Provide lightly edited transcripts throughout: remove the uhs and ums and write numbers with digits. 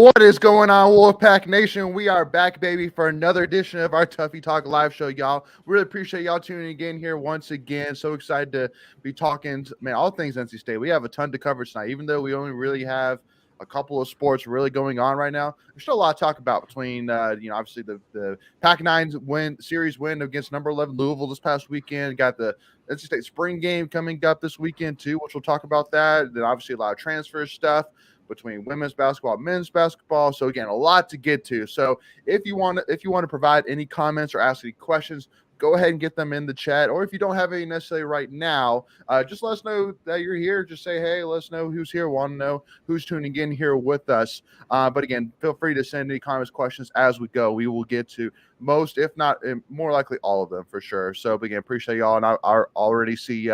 What is going on, Wolfpack Nation? We are back, baby, for another edition of our Tuffy Talk live show, y'all. Really appreciate y'all tuning in here once again. So excited to be talking, man, all things NC State. We have a ton to cover tonight, even though we only really have a couple of sports really going on right now. There's still a lot to talk about between, obviously the Pac-9 series win against number 11 Louisville this past weekend. Got the NC State spring game coming up this weekend too, which we'll talk about that. Then obviously a lot of transfer stuff between women's basketball, men's basketball. So again, a lot to get to. So if you want to provide any comments or ask any questions, go ahead and get them in the chat. Or if you don't have any necessarily right now, just let us know that you're here. Just say, hey, let us know who's here. Want to know who's tuning in here with us. But again, feel free to send any comments, questions as we go. We will get to most, if not more likely all of them for sure. So again, appreciate y'all. And I already see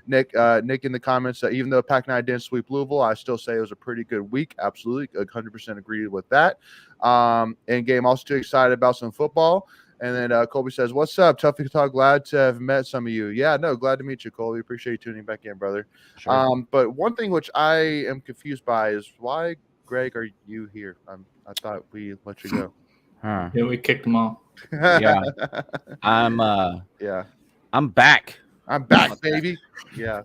Nick in the comments that even though Pac-9 didn't sweep Louisville, I still say it was a pretty good week. Absolutely, 100% agree with that. And game also too excited about some football. And then Colby says, what's up? Tuffy Talk, glad to have met some of you. Yeah, no, glad to meet you, Colby. Appreciate you tuning back in, brother. Sure. But one thing which I am confused by is why, Greg, are you here? I thought we let you go. Huh. Yeah, we kicked them off. Yeah. I'm back. I'm back, baby. Yeah.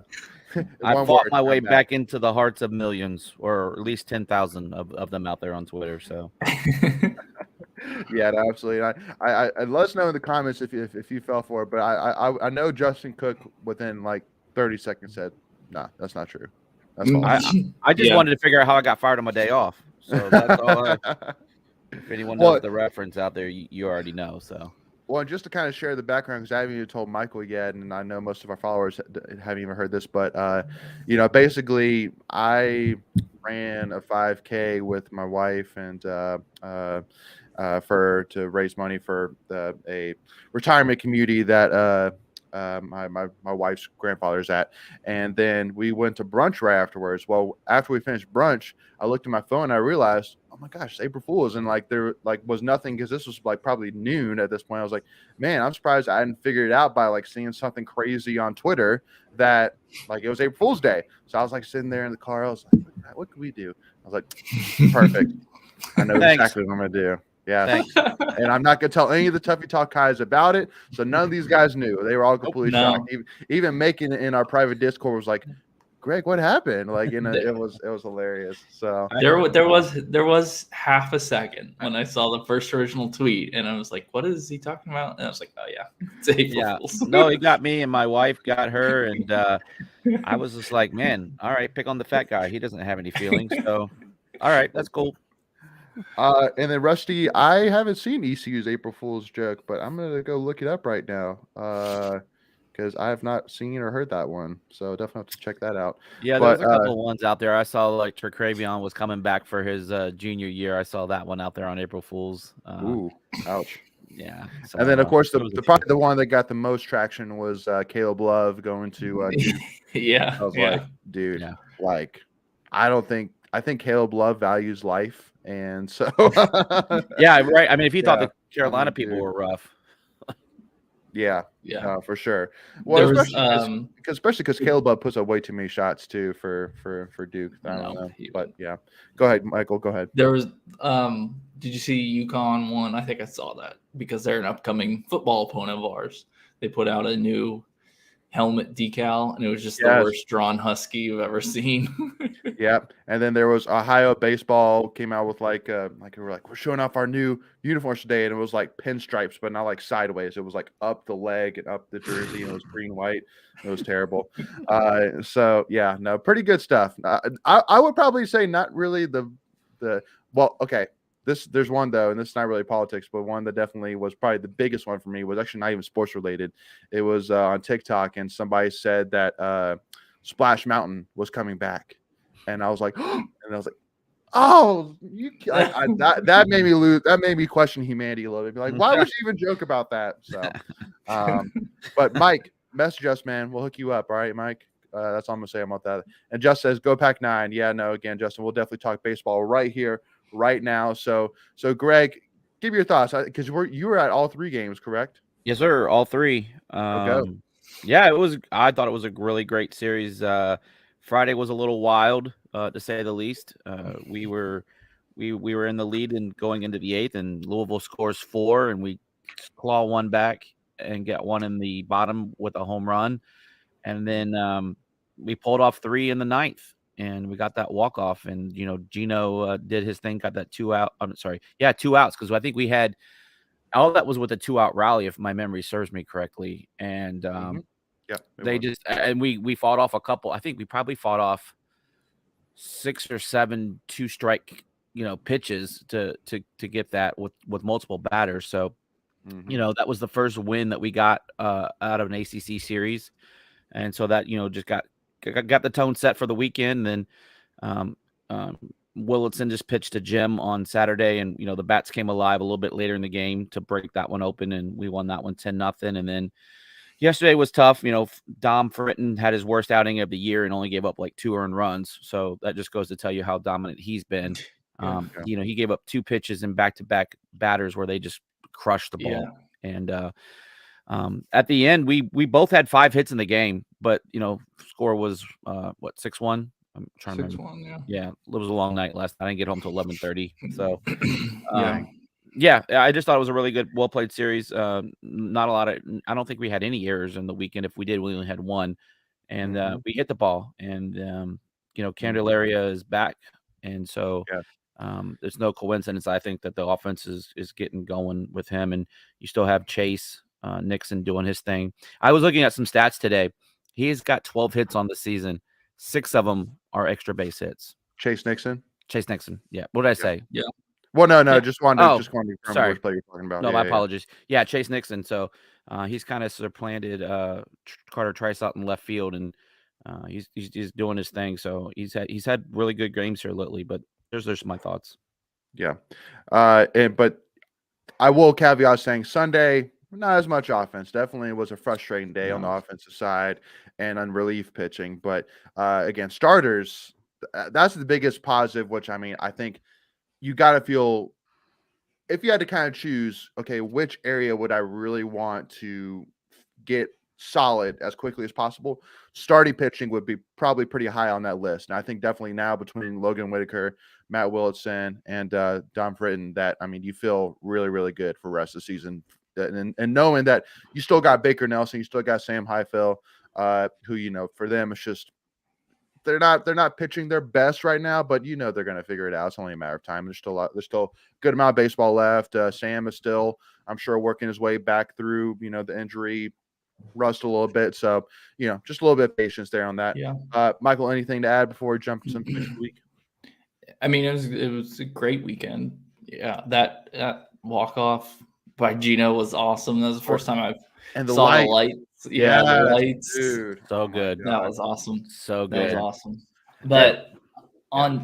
I fought my way back into the hearts of millions, or at least 10,000 of them out there on Twitter. So yeah, absolutely. I let us know in the comments if you fell for it. But I know Justin Cook within like 30 seconds said, nah, that's not true. That's false. I just wanted to figure out how I got fired on my day off. So that's all. If anyone knows the reference out there, you already know. So. Well, and just to kind of share the background, because I haven't even told Michael yet, and I know most of our followers haven't even heard this, but basically, I ran a 5K with my wife and to raise money for a retirement community that my wife's grandfather's at, and then we went to brunch right afterwards. Well, after we finished brunch, I looked at my phone and I realized, oh my gosh, it's April Fool's, and like there like was nothing because this was like probably noon at this point. I was like, man, I'm surprised I hadn't figured it out by like seeing something crazy on Twitter that like it was April Fool's Day. So I was like sitting there in the car. I was like, what could we do? I was like, perfect. I know exactly what I'm gonna do. Yeah, and I'm not gonna tell any of the Tuffy Talk guys about it. So none of these guys knew. They were all completely shocked. Even making it in our private Discord was like, Greg, what happened? Like, it was hilarious. So there was half a second when I saw the first original tweet, and I was like, what is he talking about? And I was like, oh yeah, it's April Fool's. No, he got me, and my wife got her, and I was just like, man, all right, pick on the fat guy. He doesn't have any feelings, so all right, that's cool. And then Rusty, I haven't seen ECU's April Fool's joke, but I'm gonna go look it up right now because I have not seen or heard that one. So definitely have to check that out. Yeah, there's a couple of ones out there. I saw like Trakravion was coming back for his junior year. I saw that one out there on April Fool's. Ooh, ouch. Yeah. So, and then of course probably the one that got the most traction was Caleb Love going to yeah. I was like, dude, like I think Caleb Love values life. And so, yeah, right. I mean, if you thought the Carolina people were rough, yeah, for sure. Well, especially because Caleb Love puts up way too many shots too for Duke. I don't know, but yeah. Go ahead, Michael. Go ahead. There was. Did you see UConn won? I think I saw that because they're an upcoming football opponent of ours. They put out a new helmet decal, and it was just the worst drawn husky you've ever seen. Yep. And then there was Ohio baseball came out with we're showing off our new uniforms today, and it was like pinstripes, but not like sideways. It was like up the leg and up the jersey, and it was green white. It was terrible. So yeah, no, pretty good stuff. I would probably say not really okay. There's one though, and this is not really politics, but one that definitely was probably the biggest one for me was actually not even sports related. It was on TikTok, and somebody said that Splash Mountain was coming back, and I was like, and I was like, oh, that made me lose. That made me question humanity a little bit. Be like, why would you even joke about that? So, but Mike, message us, man. We'll hook you up. All right, Mike. That's all I'm gonna say about that. And Just says, go Pac-9. Yeah, no, again, Justin, we'll definitely talk baseball right here. Right now, so Greg, give your thoughts because you were at all three games, correct? Yes, sir, all three. Yeah, it was. I thought it was a really great series. Friday was a little wild, to say the least. We were we were in the lead and going into the 8th, and Louisville scores 4, and we claw one back and get one in the bottom with a home run, and then we pulled off 3 in the 9th, and we got that walk off, and Gino did his thing, got that 2 out. I'm sorry, 2 outs, because I think we had all that was with a 2-out rally, if my memory serves me correctly, and Yeah, they just and we fought off a couple. I think we probably fought off 6 or 7 2-strike pitches to get that with multiple batters. So that was the first win that we got out of an ACC series, and so that just got the tone set for the weekend. Then Willitson just pitched to Jim on Saturday, and the bats came alive a little bit later in the game to break that one open, and we won that one 10-0. And then yesterday was tough. Dom Fritton had his worst outing of the year and only gave up like 2 earned runs. So that just goes to tell you how dominant he's been. He gave up 2 pitches in back-to-back batters where they just crushed the ball. And at the end, we both had 5 hits in the game, but score was 6-1. I'm trying to remember. 6-1, Yeah, it was a long night last night. I didn't get home till 11:30. So I just thought it was a really good, well played series. Not a lot of. I don't think we had any errors in the weekend. If we did, we only had 1, and we hit the ball. And Candelaria is back, and so there's no coincidence. I think that the offense is getting going with him, and you still have Chase Nixon doing his thing. I was looking at some stats today. He's got 12 hits on the season. 6 of them are extra base hits. Chase Nixon. Yeah. What did I say? Yeah. Well, no. Just wanted to confirm sorry. which player you're talking about. No, my apologies. Yeah, Chase Nixon. So he's kind of supplanted Carter Trice out in left field, and he's doing his thing. So he's had really good games here lately. But there's my thoughts. Yeah, but I will caveat saying Sunday, not as much offense. Definitely was a frustrating day on the offensive side and on relief pitching. But again, starters, that's the biggest positive, which I think you got to feel, if you had to kind of choose, okay, which area would I really want to get solid as quickly as possible? Starting pitching would be probably pretty high on that list. And I think definitely now between Logan Whitaker, Matt Willitson, and Dom Fritton, that, you feel really, really good for the rest of the season. And knowing that you still got Baker Nelson, you still got Sam Highfill, who, for them, it's just, they're not pitching their best right now, but they're going to figure it out. It's only a matter of time. There's still a good amount of baseball left. Sam is still, I'm sure, working his way back through, the injury rust a little bit. So, just a little bit of patience there on that. Yeah. Michael, anything to add before we jump into some picks of the week? It was a great weekend. Yeah, that walk-off by Gino was awesome. That was the first time I saw the lights. Yeah, the lights. Dude. So good. That was awesome. So good. That was awesome. But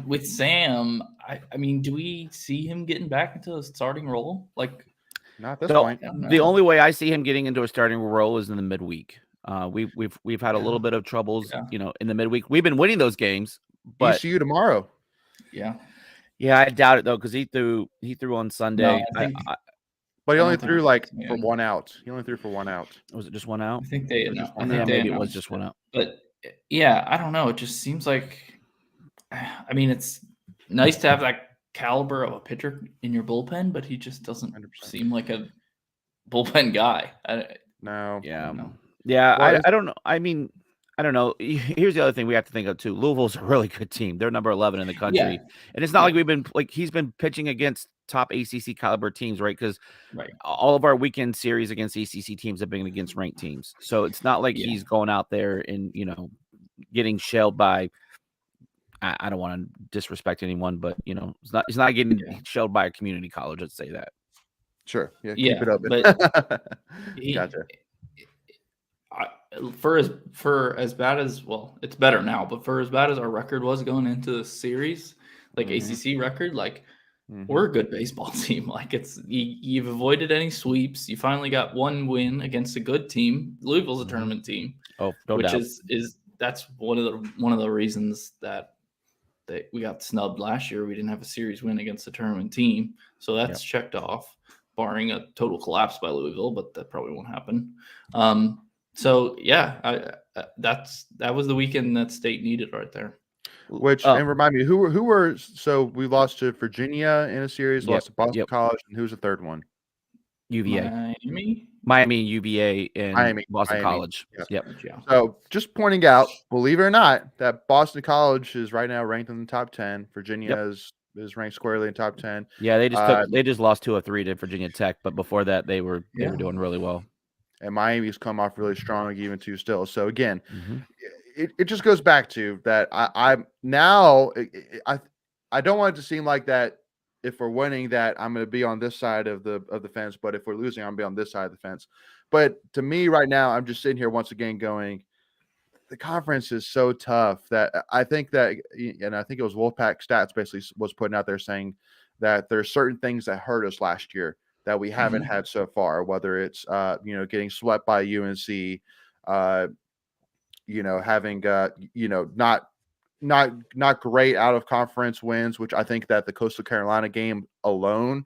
with Sam, I mean, do we see him getting back into the starting role? Like, not at this point. The only way I see him getting into a starting role is in the midweek. We've had a little bit of troubles, in the midweek. We've been winning those games, but ECU tomorrow. Yeah. Yeah, I doubt it though, because he threw on Sunday. No, but he only threw for 1 out. He only threw for 1 out. Was it just 1 out? I think they announced. Maybe it was just 1 out. But yeah, I don't know. It just seems like, it's nice to have that caliber of a pitcher in your bullpen, but he just doesn't 100% seem like a bullpen guy. No. Yeah. Yeah. I don't know. I don't know. Here's the other thing we have to think of too. Louisville's a really good team. They're number 11 in the country. Yeah. And it's not like we've been he's been pitching against top ACC caliber teams, right? Because all of our weekend series against ACC teams have been against ranked teams. So it's not like he's going out there and, getting shelled by, I don't want to disrespect anyone, but, he's not getting shelled by a community college. Let's say that. Sure. Yeah. Keep it up. But gotcha. For as bad as, it's better now, but for as bad as our record was going into the series, ACC record, we're a good baseball team. You've avoided any sweeps. You finally got 1 win against a good team. Louisville's a tournament team. Oh, no doubt. That's one of the reasons that we got snubbed last year. We didn't have a series win against a tournament team, so that's checked off, barring a total collapse by Louisville, but that probably won't happen. So yeah, that was the weekend that state needed right there. Which and remind me who were so we lost to Virginia in a series, lost to Boston College, and who's the third one? UVA. Miami, UVA, and Boston College. Yep. So just pointing out, believe it or not, that Boston College is right now ranked in the top 10. Virginia is ranked squarely in top 10. Yeah, they just lost 2 of 3 to Virginia Tech, but before that they were doing really well. And Miami's come off really strong even too still. So again, it just goes back to that I don't want it to seem like that if we're winning that I'm going to be on this side of the fence, but if we're losing, I'm going to be on this side of the fence. But to me right now, I'm just sitting here once again going, the conference is so tough that I think that, and I think it was Wolfpack Stats basically was putting out there saying that there's certain things that hurt us last year that we haven't had so far, whether it's, getting swept by UNC, having, not great out of conference wins, which I think that the Coastal Carolina game alone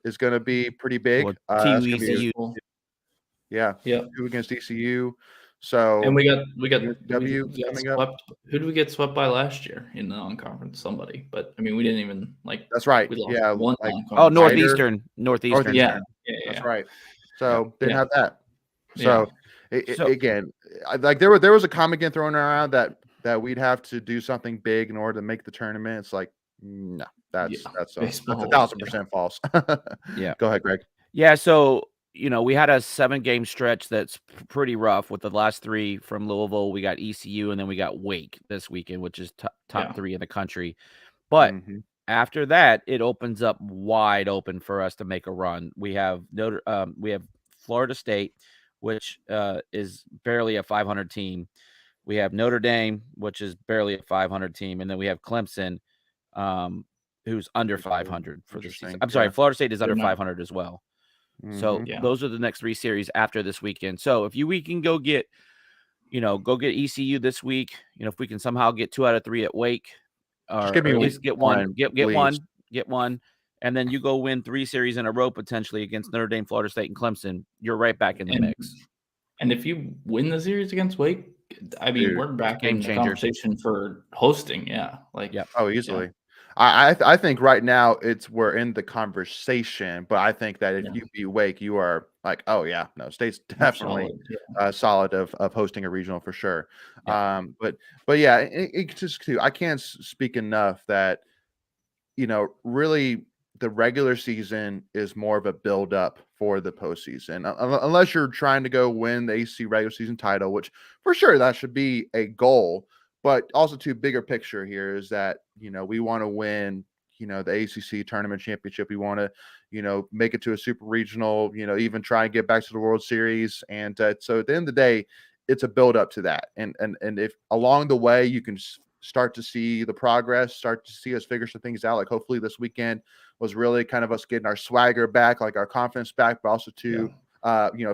is going to be pretty big. ECU. Yeah. 2 against ECU. So and we got W coming up. Who did we get swept by last year in the non-conference? Somebody, but I mean we didn't even That's right. We lost one Northeastern. Yeah. That's right. So didn't have that. So, again, there was a comment again thrown around that we'd have to do something big in order to make the tournament. It's like, no, that's 1,000% false. Yeah. Go ahead, Greg. Yeah. So, we had a 7-game stretch that's pretty rough with the last 3 from Louisville. We got ECU and then we got Wake this weekend, which is top 3 in the country. But after that, it opens up wide open for us to make a run. We have Florida State, which is barely a 500 team. We have Notre Dame, which is barely a 500 team, and then we have Clemson, who's under 500 for the season. I'm sorry, Florida State is under 500 as well. So those are the next 3 series after this weekend. So if we can go get ECU this week, if we can somehow get 2 out of 3 at Wake, or at least get one, get one, and then you go win 3 series in a row potentially against Notre Dame, Florida State, and Clemson, you're right back in the mix. And if you win the series against Wake, I mean, we're back in the conversation for hosting. Yeah, easily. Yeah. I think right now we're in the conversation, but I think that if you beat Wake, you are like, oh yeah, no, State's definitely solid of hosting a regional for sure. Yeah. But yeah, it just too. I can't speak enough that really the regular season is more of a build up for the postseason, unless you're trying to go win the ACC regular season title, which for sure that should be a goal. But also, bigger picture here is that, we want to win, the ACC tournament championship. We want to, make it to a super regional, even try and get back to the World Series. And so at the end of the day, it's a build up to that. And if along the way, you can start to see the progress, start to see us figure some things out. Like hopefully this weekend was really kind of us getting our swagger back, like our confidence back, but also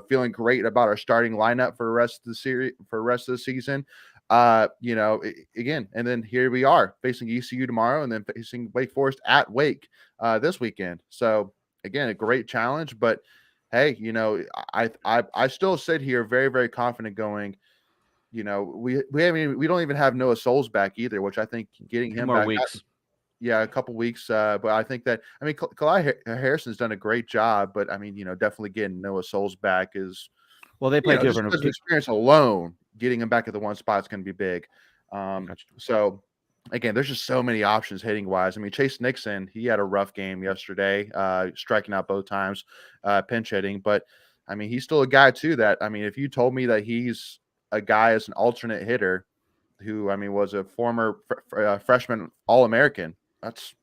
feeling great about our starting lineup for the rest of the series, for the rest of the season. Again, and then here we are facing ECU tomorrow and then facing Wake Forest at Wake this weekend. So again, a great challenge, but hey, I still sit here very, very confident going, we don't even have Noah Souls back either, which I think getting him back weeks. A couple weeks. But I think that, Kalai Harrison's done a great job, but definitely getting Noah Souls back is, well, they play different. Just experience alone, getting him back at the one spot is going to be big. So again, there's just so many options hitting wise. Chase Nixon, he had a rough game yesterday, striking out both times, pinch hitting, but he's still a guy too that, if you told me that he's a guy as an alternate hitter who, was a former freshman All-American, that's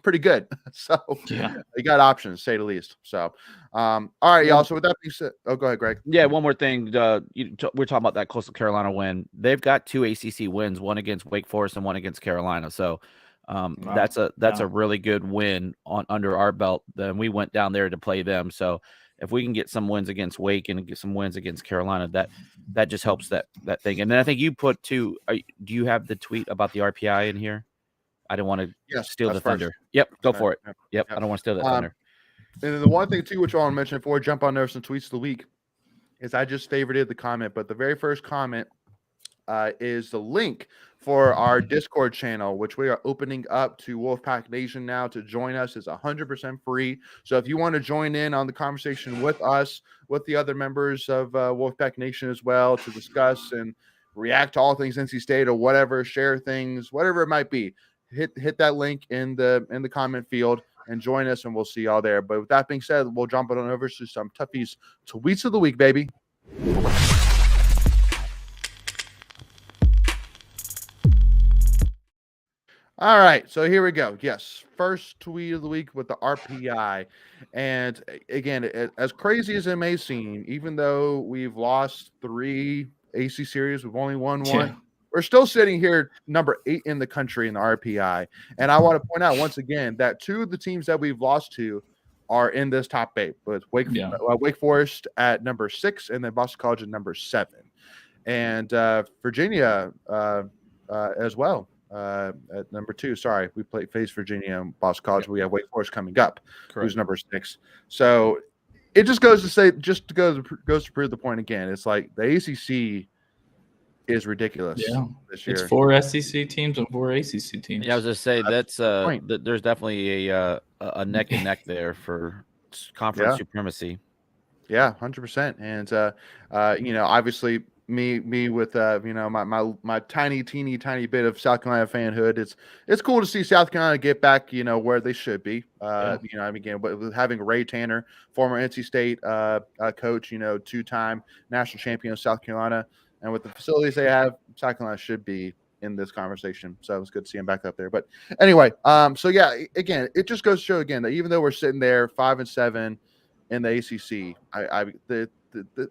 pretty good. So you got options, to say the least. So, all right, y'all. So with that being said, go ahead, Greg. Yeah, one more thing. We're talking about that Coastal Carolina win. They've got 2 ACC wins, one against Wake Forest and one against Carolina. So, that's a really good win under our belt. Then we went down there to play them. So, if we can get some wins against Wake and get some wins against Carolina, that just helps that thing. And then I think you put do you have the tweet about the RPI in here? I don't want to steal the thunder. First. Yep, go for it. Yep, I don't want to steal that thunder. And then the one thing too, which I want to mention before I jump on there some tweets of the week, is I just favorited the comment, but the very first comment is the link for our Discord channel, which we are opening up to Wolfpack Nation now to join us. Is 100% free. So if you want to join in on the conversation with us, with the other members of Wolfpack Nation as well, to discuss and react to all things NC State or whatever, share things, whatever it might be, hit that link in the comment field and join us, and we'll see y'all there. But with that being said, we'll jump on over to some Tuffy's tweets of the week, baby. All right, so here we go. Yes, first tweet of the week with the RPI. And again, as crazy as it may seem, even though we've lost 3 AC series, we've only won 1. Yeah. We're still sitting here number 8 in the country in the RPI. And I want to point out once again that 2 of the teams that we've lost to are in this top 8, with Wake Forest at number 6 and then Boston College at number 7. And Virginia as well. At number 2, sorry, we face Virginia and Boston College. We have Wake Forest coming up, who's number 6. So it just goes to say, goes to prove the point again. It's like the ACC is ridiculous. Yeah, this year. It's 4 SEC teams and 4 ACC teams. Yeah, I was just say that's there's definitely a neck and neck there for conference supremacy. Yeah, 100%. And obviously. Me with my teeny tiny bit of South Carolina fanhood. It's cool to see South Carolina get back where they should be. Again, with having Ray Tanner, former NC State coach, 2-time national champion of South Carolina, and with the facilities they have, South Carolina should be in this conversation. So it was good to see him back up there. But anyway, so yeah, again, it just goes to show again that even though we're sitting there 5-7 in the ACC,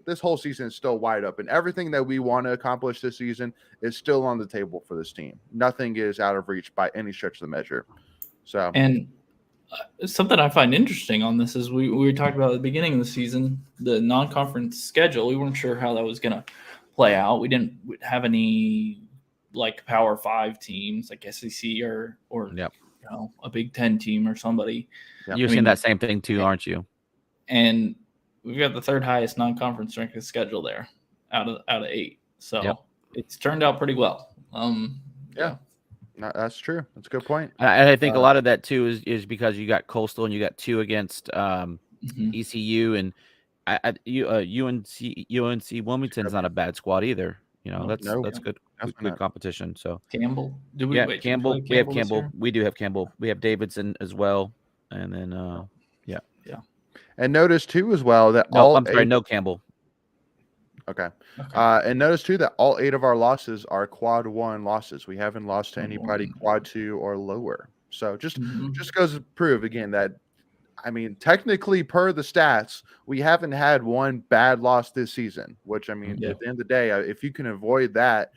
this whole season is still wide open. Everything that we want to accomplish this season is still on the table for this team. Nothing is out of reach by any stretch of the measure. So, and something I find interesting on this is we were talking about at the beginning of the season, the non-conference schedule. We weren't sure how that was going to play out. We didn't have any like Power 5 teams like SEC or a Big 10 team or somebody. Yep. You're seeing that same thing too, aren't you? And we've got the 3rd highest non-conference strength of schedule there out of 8. So it's turned out pretty well. Yeah, that's true. That's a good point. And I think a lot of that too is because you got Coastal and you got 2 against ECU and UNC Wilmington's not a bad squad either. That's good competition. So Campbell, Campbell. We have Campbell. We do have Campbell. We have Davidson as well, and then yeah. And notice too as well that no Campbell. Okay. And notice too that all 8 of our losses are quad 1 losses. We haven't lost to anybody quad 2 or lower. So just goes to prove again that, technically per the stats, we haven't had one bad loss this season, which at the end of the day, if you can avoid that,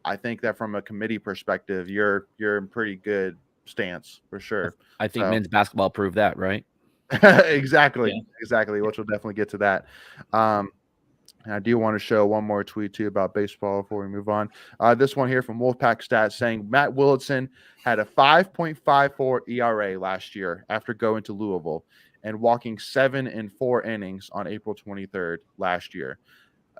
I think that from a committee perspective, you're in pretty good stance for sure. I think men's basketball proved that, right? Exactly, which we'll definitely get to that. And I do want to show one more tweet too about baseball before we move on. This one here from Wolfpack Stats saying Matt Willitson had a 5.54 ERA last year after going to Louisville and walking 7 in 4 innings on April 23rd last year.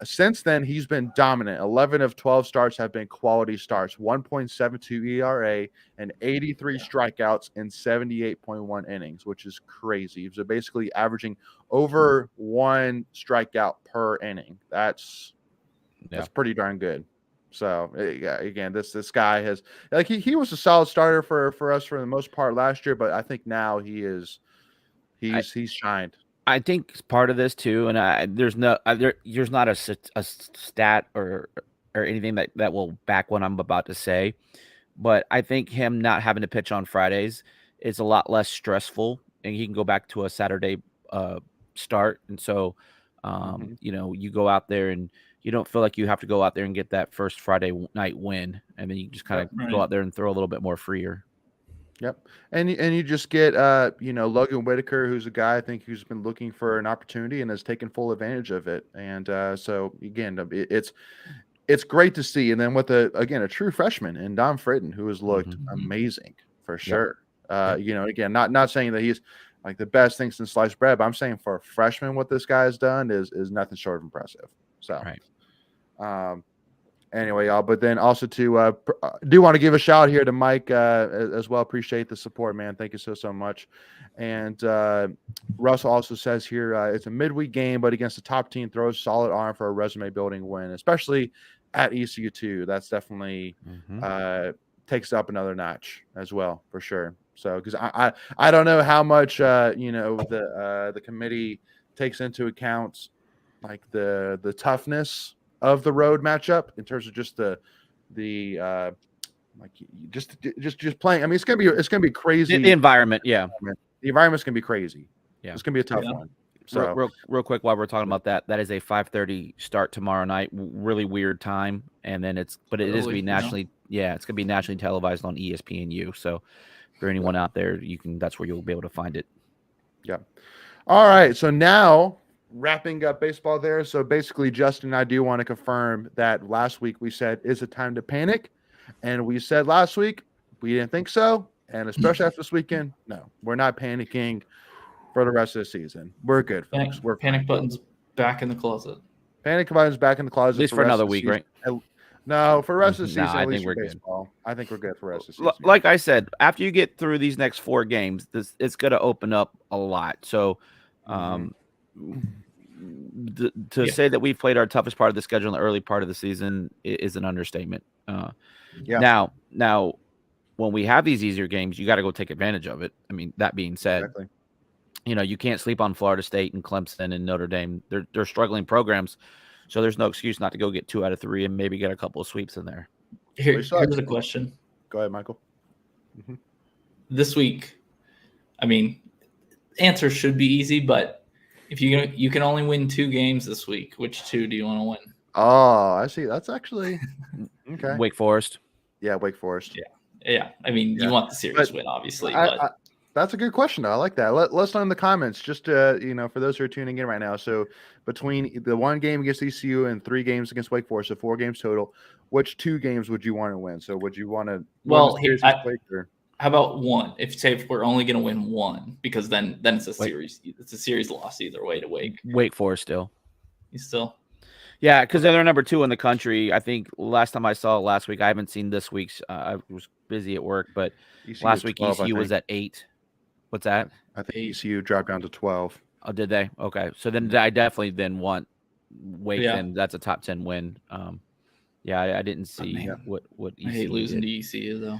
Since then, he's been dominant. 11 of 12 starts have been quality starts, 1.72 ERA and 83 strikeouts in 78.1 innings, which is crazy. So basically averaging over 1 strikeout per inning. That's pretty darn good. So again, this guy has he was a solid starter for us for the most part last year, but I think now he's shined. I think part of this too, and there's not a stat or anything that will back what I'm about to say, but I think him not having to pitch on Fridays is a lot less stressful, and he can go back to a Saturday start, and so you go out there and you don't feel like you have to go out there and get that first Friday night win, and then you just kind of go out there and throw a little bit more freer. Yep. And you just get, Logan Whitaker, who's a guy I think who's been looking for an opportunity and has taken full advantage of it. And so, again, it's great to see. And then with, a true freshman in Dom Fritton, who has looked amazing for sure. Yep. Again, not saying that he's like the best thing since sliced bread, but I'm saying for a freshman, what this guy has done is nothing short of impressive. So, Anyway, y'all, but then also to do want to give a shout out here to Mike as well. Appreciate the support, man. Thank you so much. And Russell also says here it's a midweek game, but against the top team, throws solid arm for a resume building win, especially at ECU2. That's definitely takes up another notch as well, for sure. So because I don't know how much the committee takes into account like the toughness of the road matchup in terms of just the just playing. I mean, it's gonna be crazy. The environment, yeah. The environment's gonna be crazy. Yeah, it's gonna be a tough one. So real quick while we're talking about that is a 5:30 start tomorrow night. Really weird time, and then it is gonna be nationally. Yeah, it's gonna be nationally televised on ESPNU. So for anyone out there, that's where you'll be able to find it. Yeah. All right. So now, wrapping up baseball there. So basically, Justin and I do want to confirm that last week we said, is it time to panic? And we said last week, we didn't think so. And especially after this weekend, no, we're not panicking for the rest of the season. We're good, folks. We're panic buttons back in the closet. Panic buttons back in the closet. At least for another week, right? No, for the rest of the season, I at least think we're baseball. good. I think we're good for the rest of the season. Like I said, after you get through these next 4 games, it's going to open up a lot. So to say that we've played our toughest part of the schedule in the early part of the season is an understatement. Now, when we have these easier games, you got to go take advantage of it. I mean, that being said, exactly. You can't sleep on Florida State and Clemson and Notre Dame. They're struggling programs, so there's no excuse not to go get 2 out of 3 and maybe get a couple of sweeps in there. Here's a question. Go ahead, Michael. This week, I mean, answer should be easy, but if you can only win 2 games this week, which 2 do you want to win? Oh, I see. That's actually okay. Wake Forest. Yeah, Wake Forest. Yeah. I mean, you want the series win, obviously. But that's a good question, though. I like that. Let's know in the comments, just for those who are tuning in right now. So between the 1 game against ECU and 3 games against Wake Forest, so 4 games total, which 2 games would you want to win? So would you want to? Well, how about 1? If we're only going to win 1, because then it's a series. It's a series loss either way to Wake Forest still. You still. Yeah, because they're number 2 in the country. I think last time I saw it last week, I haven't seen this week's. I was busy at work, but last week 12, ECU was at 8. What's that? I think ECU dropped down to 12. Oh, did they? Okay, so then I definitely want Wake. Then that's a top 10 win. I didn't see what ECU I hate losing did. to ECU though.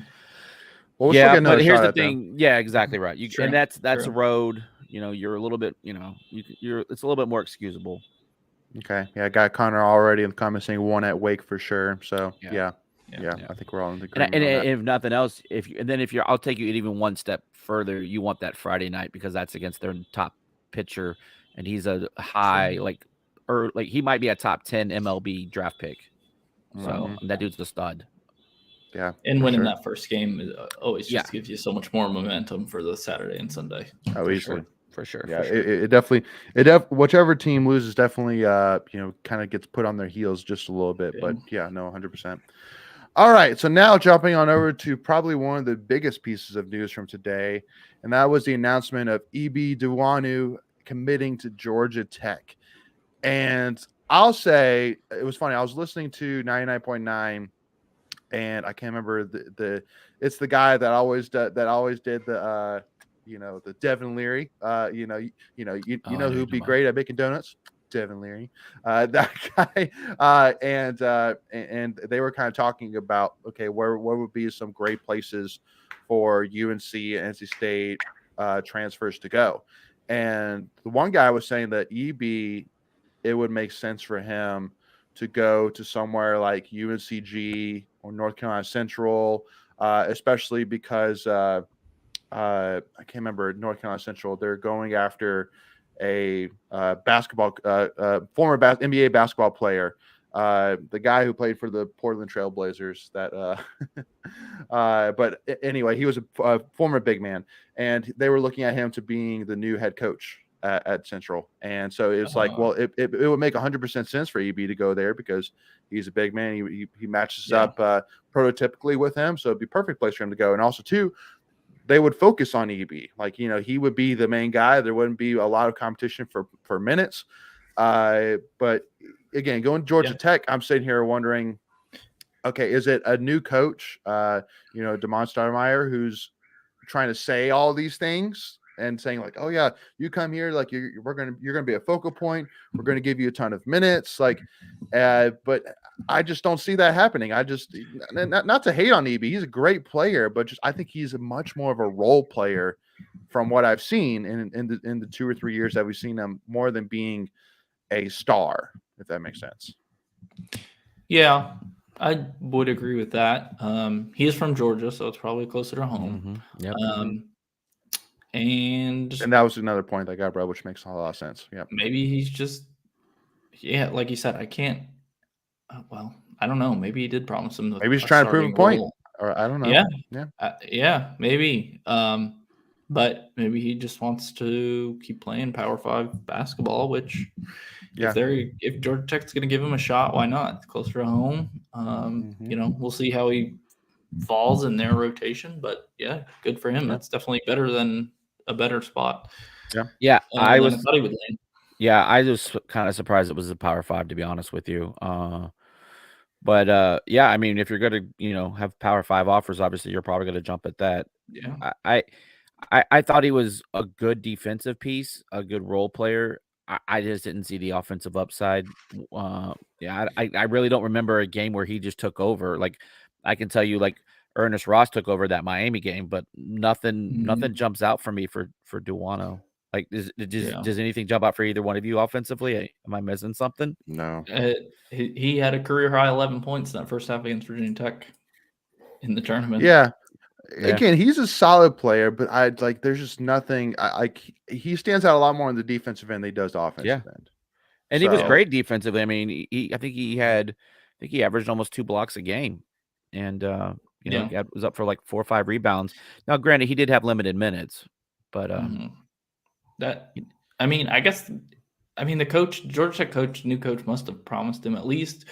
Well, but here's the thing. Yeah, exactly right. True. And that's a road. You're a little bit. It's a little bit more excusable. Okay. Yeah, I got Connor already in the comments saying 1 at Wake for sure. So yeah. I think we're all in the agreement. And if nothing else, I'll take you even one step further. You want that Friday night because that's against their top pitcher, and he's a high he might be a top 10 MLB draft pick. So that dude's the stud. Yeah, and winning that first game always just gives you so much more momentum for the Saturday and Sunday. Oh, easily. For sure. Yeah, it definitely whichever team loses definitely kind of gets put on their heels just a little bit. But 100%. All right, so now jumping on over to probably one of the biggest pieces of news from today, and that was the announcement of E.B. Duwanu committing to Georgia Tech. And I'll say it was funny. I was listening to 99.9, and I can't remember it's the guy that always did the the Devin Leary. Who'd be great at making donuts? Devin Leary, that guy, and they were kind of talking about where would be some great places for UNC and NC State transfers to go, and the one guy was saying that EB, it would make sense for him to go to somewhere like UNCG or North Carolina Central, especially because I can't remember North Carolina Central. They're going after a basketball former NBA basketball player, the guy who played for the Portland Trail Blazers. But anyway, he was a former big man, and they were looking at him to being the new head coach at Central. And so it's it would make 100% sense for EB to go there because he's a big man. He matches up prototypically with him, so it'd be a perfect place for him to go. And also too, they would focus on EB. He would be the main guy. There wouldn't be a lot of competition for minutes. But again, going to Georgia Tech, I'm sitting here wondering, okay, is it a new coach, DeMond Stoudemire, who's trying to say all these things and saying like, oh yeah, you come here, like you're gonna be a focal point. We're gonna give you a ton of minutes, but I just don't see that happening. I just not to hate on EB, he's a great player, but I think he's much more of a role player from what I've seen in the 2 or 3 years that we've seen him, more than being a star, if that makes sense. Yeah, I would agree with that. He is from Georgia, so it's probably closer to home. Mm-hmm. Yep. And that was another point that got brought, which makes a lot of sense. Yeah, maybe he's just, like you said, I can't. Well, I don't know. Maybe he did promise him. Maybe he's trying to prove a point, or I don't know. Yeah, maybe. But maybe he just wants to keep playing Power 5 basketball, which if Georgia Tech's going to give him a shot, why not? It's closer to home. We'll see how he falls in their rotation, but yeah, good for him. Yeah. That's definitely better than a better spot. Yeah, I thought he would land. Yeah, I was kind of surprised it was a Power 5, to be honest with you. But yeah, I mean, if you're going to, have Power 5 offers, obviously you're probably going to jump at that. Yeah. I thought he was a good defensive piece, a good role player. I just didn't see the offensive upside. I really don't remember a game where he just took over. Like, I can tell you, like, Ernest Ross took over that Miami game, but nothing jumps out for me for Duano. Like, does anything jump out for either one of you offensively? Am I missing something? No. He had a career high 11 points in that first half against Virginia Tech in the tournament. Yeah. Again, he's a solid player, but there's just nothing. He stands out a lot more on the defensive end than he does the offensive end. And he was great defensively. I mean, I think he averaged almost 2 blocks a game, and he was up for like 4 or 5 rebounds. Now, granted, he did have limited minutes, but the Georgia Tech new coach must have promised him at least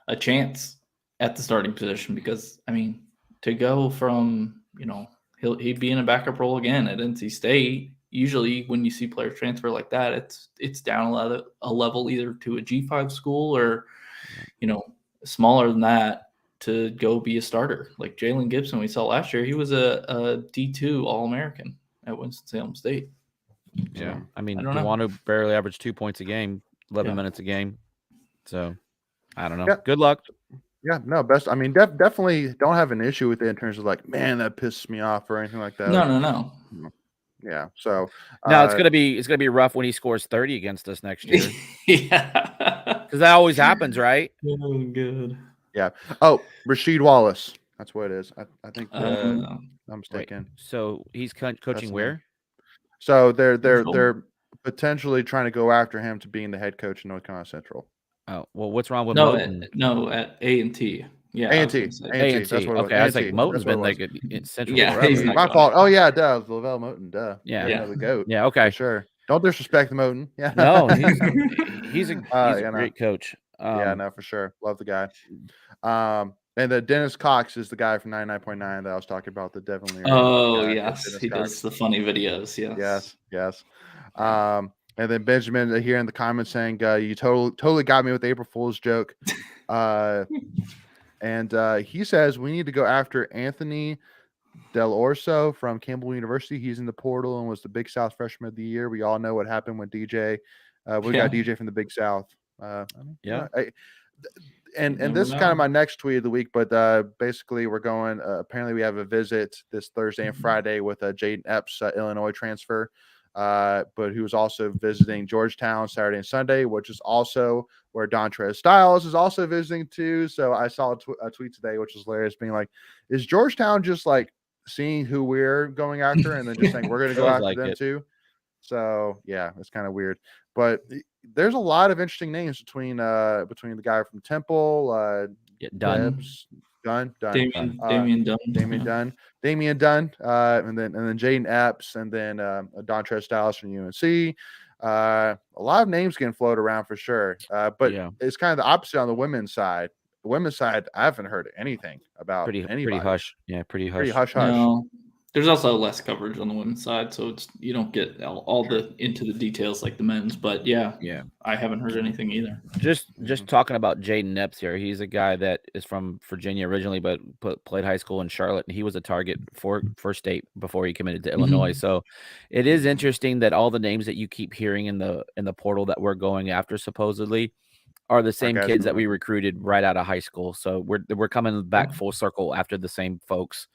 a chance at the starting position, because to go from he'd be in a backup role again at NC State. Usually when you see players transfer like that, it's down a level either to a G5 school or smaller than that to go be a starter. Like Jalen Gibson we saw last year, he was a D2 All-American at Winston-Salem State. Yeah, Duano barely averaged 2 points a game, 11 minutes a game. So I don't know. Yeah. Good luck. Yeah, no, best. Definitely don't have an issue with it in terms of like, man, that pisses me off or anything like that. No. Yeah. So now it's gonna be rough when he scores 30 against us next year. Yeah, because that always happens, right? Oh, good. Yeah. Oh, Rasheed Wallace. That's what it is. I think I'm mistaken. Wait, so he's coaching where? So they're potentially trying to go after him to being the head coach in North Carolina Central. Oh, well, what's wrong with Moten? At A&T. Yeah, A&T. That's what it was. Okay, I was like, Moten's been like in Central. Yeah, he's my fault. Oh yeah, duh. Lavelle Moten, duh. Yeah, the GOAT. Yeah, okay, sure. Don't disrespect Moten. Yeah, no, he's a great coach. Yeah, no, for sure. Love the guy. And the Dennis Cox is the guy from 99.9 that I was talking about. The Devin Leary. Oh yes, he does the funny videos. Yes. And then Benjamin here in the comments saying, you totally got me with the April Fool's joke. And he says we need to go after Anthony Del Orso from Campbell University. He's in the portal and was the Big South Freshman of the Year. We all know what happened with DJ. We got DJ from the Big South. And this is kind of my next tweet of the week, but basically we're going, apparently we have a visit this Thursday and Friday with Jaden Epps, Illinois transfer. But who was also visiting Georgetown Saturday and Sunday, which is also where Dontrez Styles is also visiting too. So I saw a tweet today, which is hilarious, being like, is Georgetown just like seeing who we're going after and then just saying we're going to go after them too? So yeah, it's kind of weird. But there's a lot of interesting names between the guy from Temple, Dunn. Damian Dunn, and then Jaden Epps, and then Dontrez Styles from UNC. A lot of names getting floated around for sure. But it's kind of the opposite on the women's side. The women's side, I haven't heard anything about anybody. Pretty hush. Yeah, pretty hush. Pretty hush. No. There's also less coverage on the women's side, so you don't get all the into the details like the men's. But yeah, I haven't heard anything either. Just talking about Jaden Epps here. He's a guy that is from Virginia originally, but played high school in Charlotte, and he was a target for state before he committed to Illinois. So it is interesting that all the names that you keep hearing in the portal that we're going after supposedly are the same kids that we recruited right out of high school. So we're coming back full circle after the same folks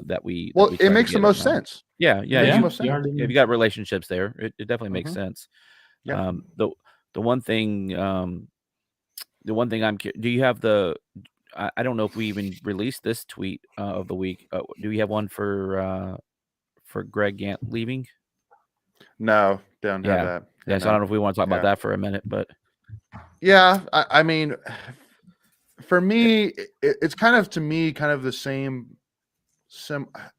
that we. Well, it makes the most sense. Yeah. If you got relationships there, it definitely makes sense. Yeah. The one thing I'm do you have I don't know if we even released this tweet of the week. Do we have one for Greg Gant leaving? No, don't have that. Yeah, so I don't know if we want to talk about that for a minute, but yeah, I mean, for me, it's kind of the same.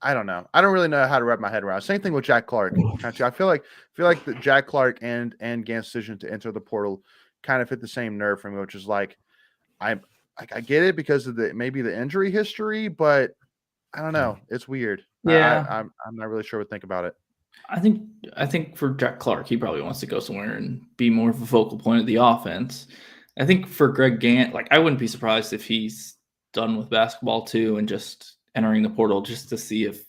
I don't know. I don't really know how to wrap my head around. Same thing with Jack Clark. Actually, I feel like the Jack Clark and Gant's decision to enter the portal kind of hit the same nerve for me, which is like, I get it because of maybe the injury history, but I don't know. It's weird. Yeah, I'm not really sure what to think about it. I think for Jack Clark, he probably wants to go somewhere and be more of a focal point of the offense. I think for Greg Gant, like I wouldn't be surprised if he's done with basketball too and just entering the portal just to see if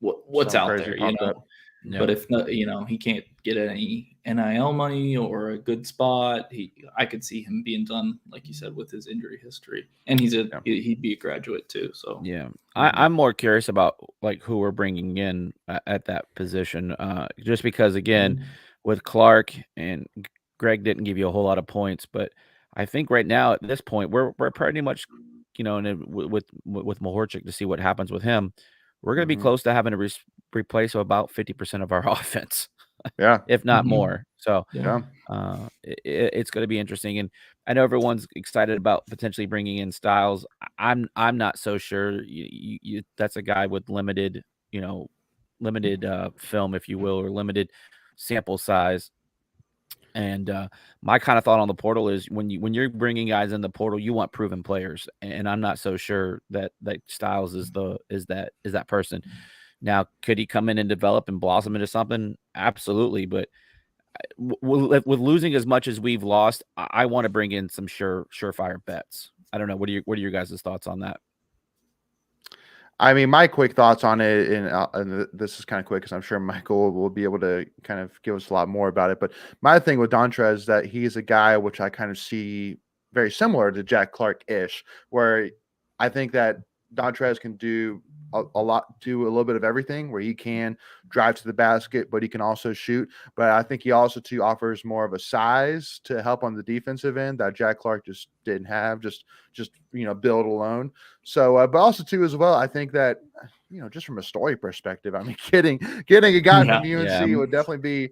what's out there, you know. Yep. But if not, you know, he can't get any NIL money or a good spot, I could see him being done, like you said, with his injury history. And he'd be a graduate too. So yeah, I'm more curious about like who we're bringing in at that position, just because again, with Clark and Greg didn't give you a whole lot of points, but I think right now at this point we're pretty much, you know, and with Mahorchik to see what happens with him, we're going to be close to having to replace about 50% of our offense. Yeah. If not more. So yeah, it's going to be interesting. And I know everyone's excited about potentially bringing in Styles. I'm not so sure. That's a guy with limited film, if you will, or limited sample size. And my kind of thought on the portal is when you're bringing guys in the portal, you want proven players, and I'm not so sure that Styles is that person. Now, could he come in and develop and blossom into something? Absolutely, but with losing as much as we've lost, I want to bring in some surefire bets. I don't know. What are your guys' thoughts on that? I mean, my quick thoughts on it, and this is kind of quick because I'm sure Michael will be able to kind of give us a lot more about it. But my thing with Dontrez is that he's a guy which I kind of see very similar to Jack Clark-ish, where I think that Dontrez can do a little bit of everything, where he can drive to the basket, but he can also shoot. But I think he also too offers more of a size to help on the defensive end that Jack Clark just didn't have, just build alone. So, but also too as well, I think that just from a story perspective, I mean, getting a guy from UNC would definitely be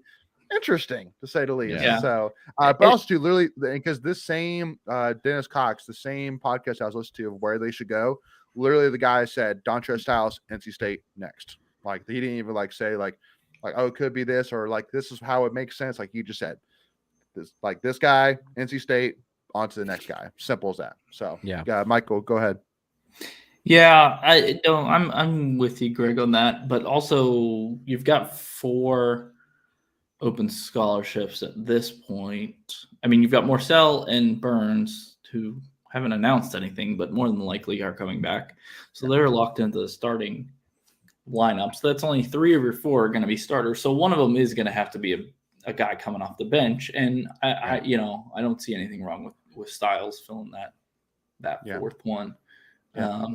interesting to say the least. Yeah. So, but also too, literally, because this same Dennis Cox, the same podcast I was listening to of where they should go. Literally, the guy said Dontrez Styles, NC State next. Like he didn't even say like oh, it could be this, or like this is how it makes sense. Like you just said, this guy, NC State, on to the next guy. Simple as that. So yeah, Michael, go ahead. Yeah, I'm with you, Greg, on that. But also, you've got 4 open scholarships at this point. I mean, you've got Morcell and Burns, who haven't announced anything, but more than likely are coming back. So they're locked into the starting lineup. So that's only 3 of your 4 are going to be starters. So one of them is going to have to be a guy coming off the bench. And I don't see anything wrong with Styles filling that 4th one. Yeah.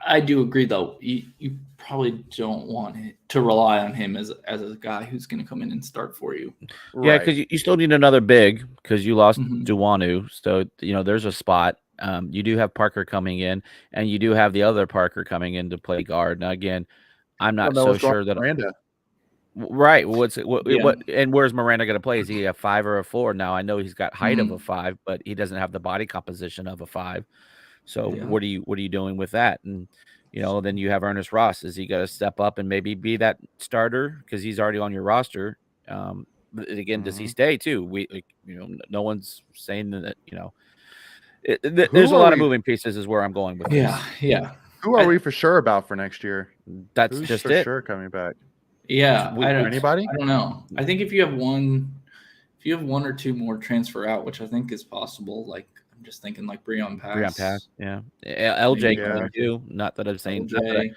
I do agree, though. You probably don't want to rely on him as a guy who's going to come in and start for you. Yeah, because you still need another big because you lost Duwanu. So, there's a spot. You do have Parker coming in, and you do have the other Parker coming in to play guard. Now, again, I'm not so sure that Miranda. Right. What and where's Miranda going to play? Is he a 5 or a 4? Now, I know he's got height of a 5, but he doesn't have the body composition of a 5. So what are you doing with that? And then you have Ernest Ross. Is he going to step up and maybe be that starter because he's already on your roster? But again, does he stay too? No one's saying that. There's a lot of moving pieces. Is where I'm going with this. Yeah. Who are we for sure about for next year? That's Who's just for it. sure coming back? Yeah, Anybody? I don't know. I think if you have one or two more transfer out, which I think is possible, like I'm just thinking like Breon Pass. Yeah. LJ Yeah. coming too. Not that I'm saying. LJ.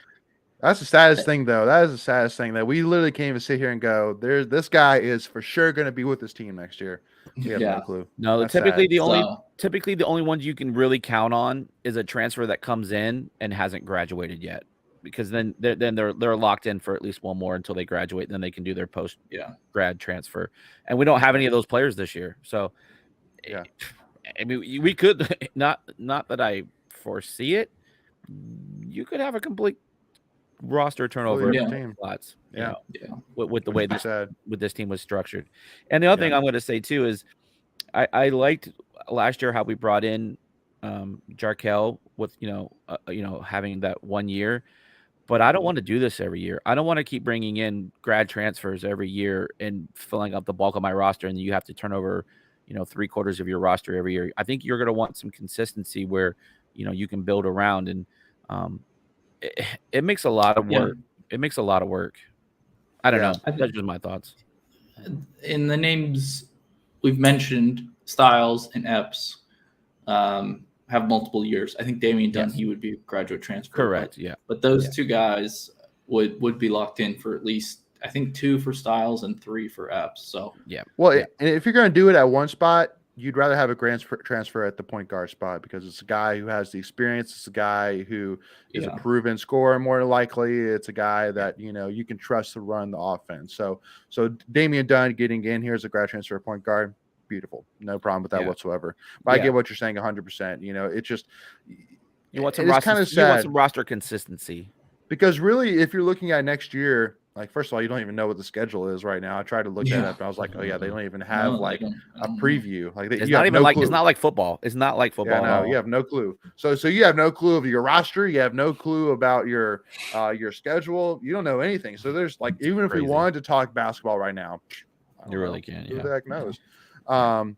That's the saddest thing, though. That is the saddest thing that we literally can't even sit here and go, this guy is for sure going to be with this team next year. We have no clue. No, That's typically sad. the only ones you can really count on is a transfer that comes in and hasn't graduated yet, because then they're locked in for at least one more until they graduate. And then they can do their post grad transfer, and we don't have any of those players this year. So, yeah, I mean, we could not that I foresee it. You could have a complete roster turnover team. Slots, yeah, with the way this team was structured. And the other thing I'm going to say too is I liked last year how we brought in Jarkel with having that 1 year, but I don't want to do this every year. I don't want to keep bringing in grad transfers every year and filling up the bulk of my roster, and you have to turn over 3/4 of your roster every year. I think you're going to want some consistency where you can build around, and it makes a lot of work. It makes a lot of work. I don't know. That's just my thoughts. In the names we've mentioned, Styles and Epps have multiple years. I think Damian Dunn, he would be a graduate transfer. Correct. But those two guys would be locked in for at least, I think, 2 for Styles and 3 for Epps. So and if you're going to do it at one spot, you'd rather have a grand transfer at the point guard spot, because it's a guy who has the experience. It's a guy who is a proven scorer. More likely, it's a guy that you can trust to run the offense. So Damian Dunn getting in here as a grad transfer at point guard, beautiful, no problem with that whatsoever. But I get what you're saying 100%. It's just you want some roster, you want some roster consistency, because really, if you're looking at next year. Like, first of all, you don't even know what the schedule is right now. I tried to look that up, and I was like, oh yeah, they don't even have a preview. Like, it's not even it's not like football. It's not like football. Yeah, no, you have no clue. So you have no clue of your roster. You have no clue about your schedule. You don't know anything. So there's even if we wanted to talk basketball right now, you really can't. Who the heck knows? And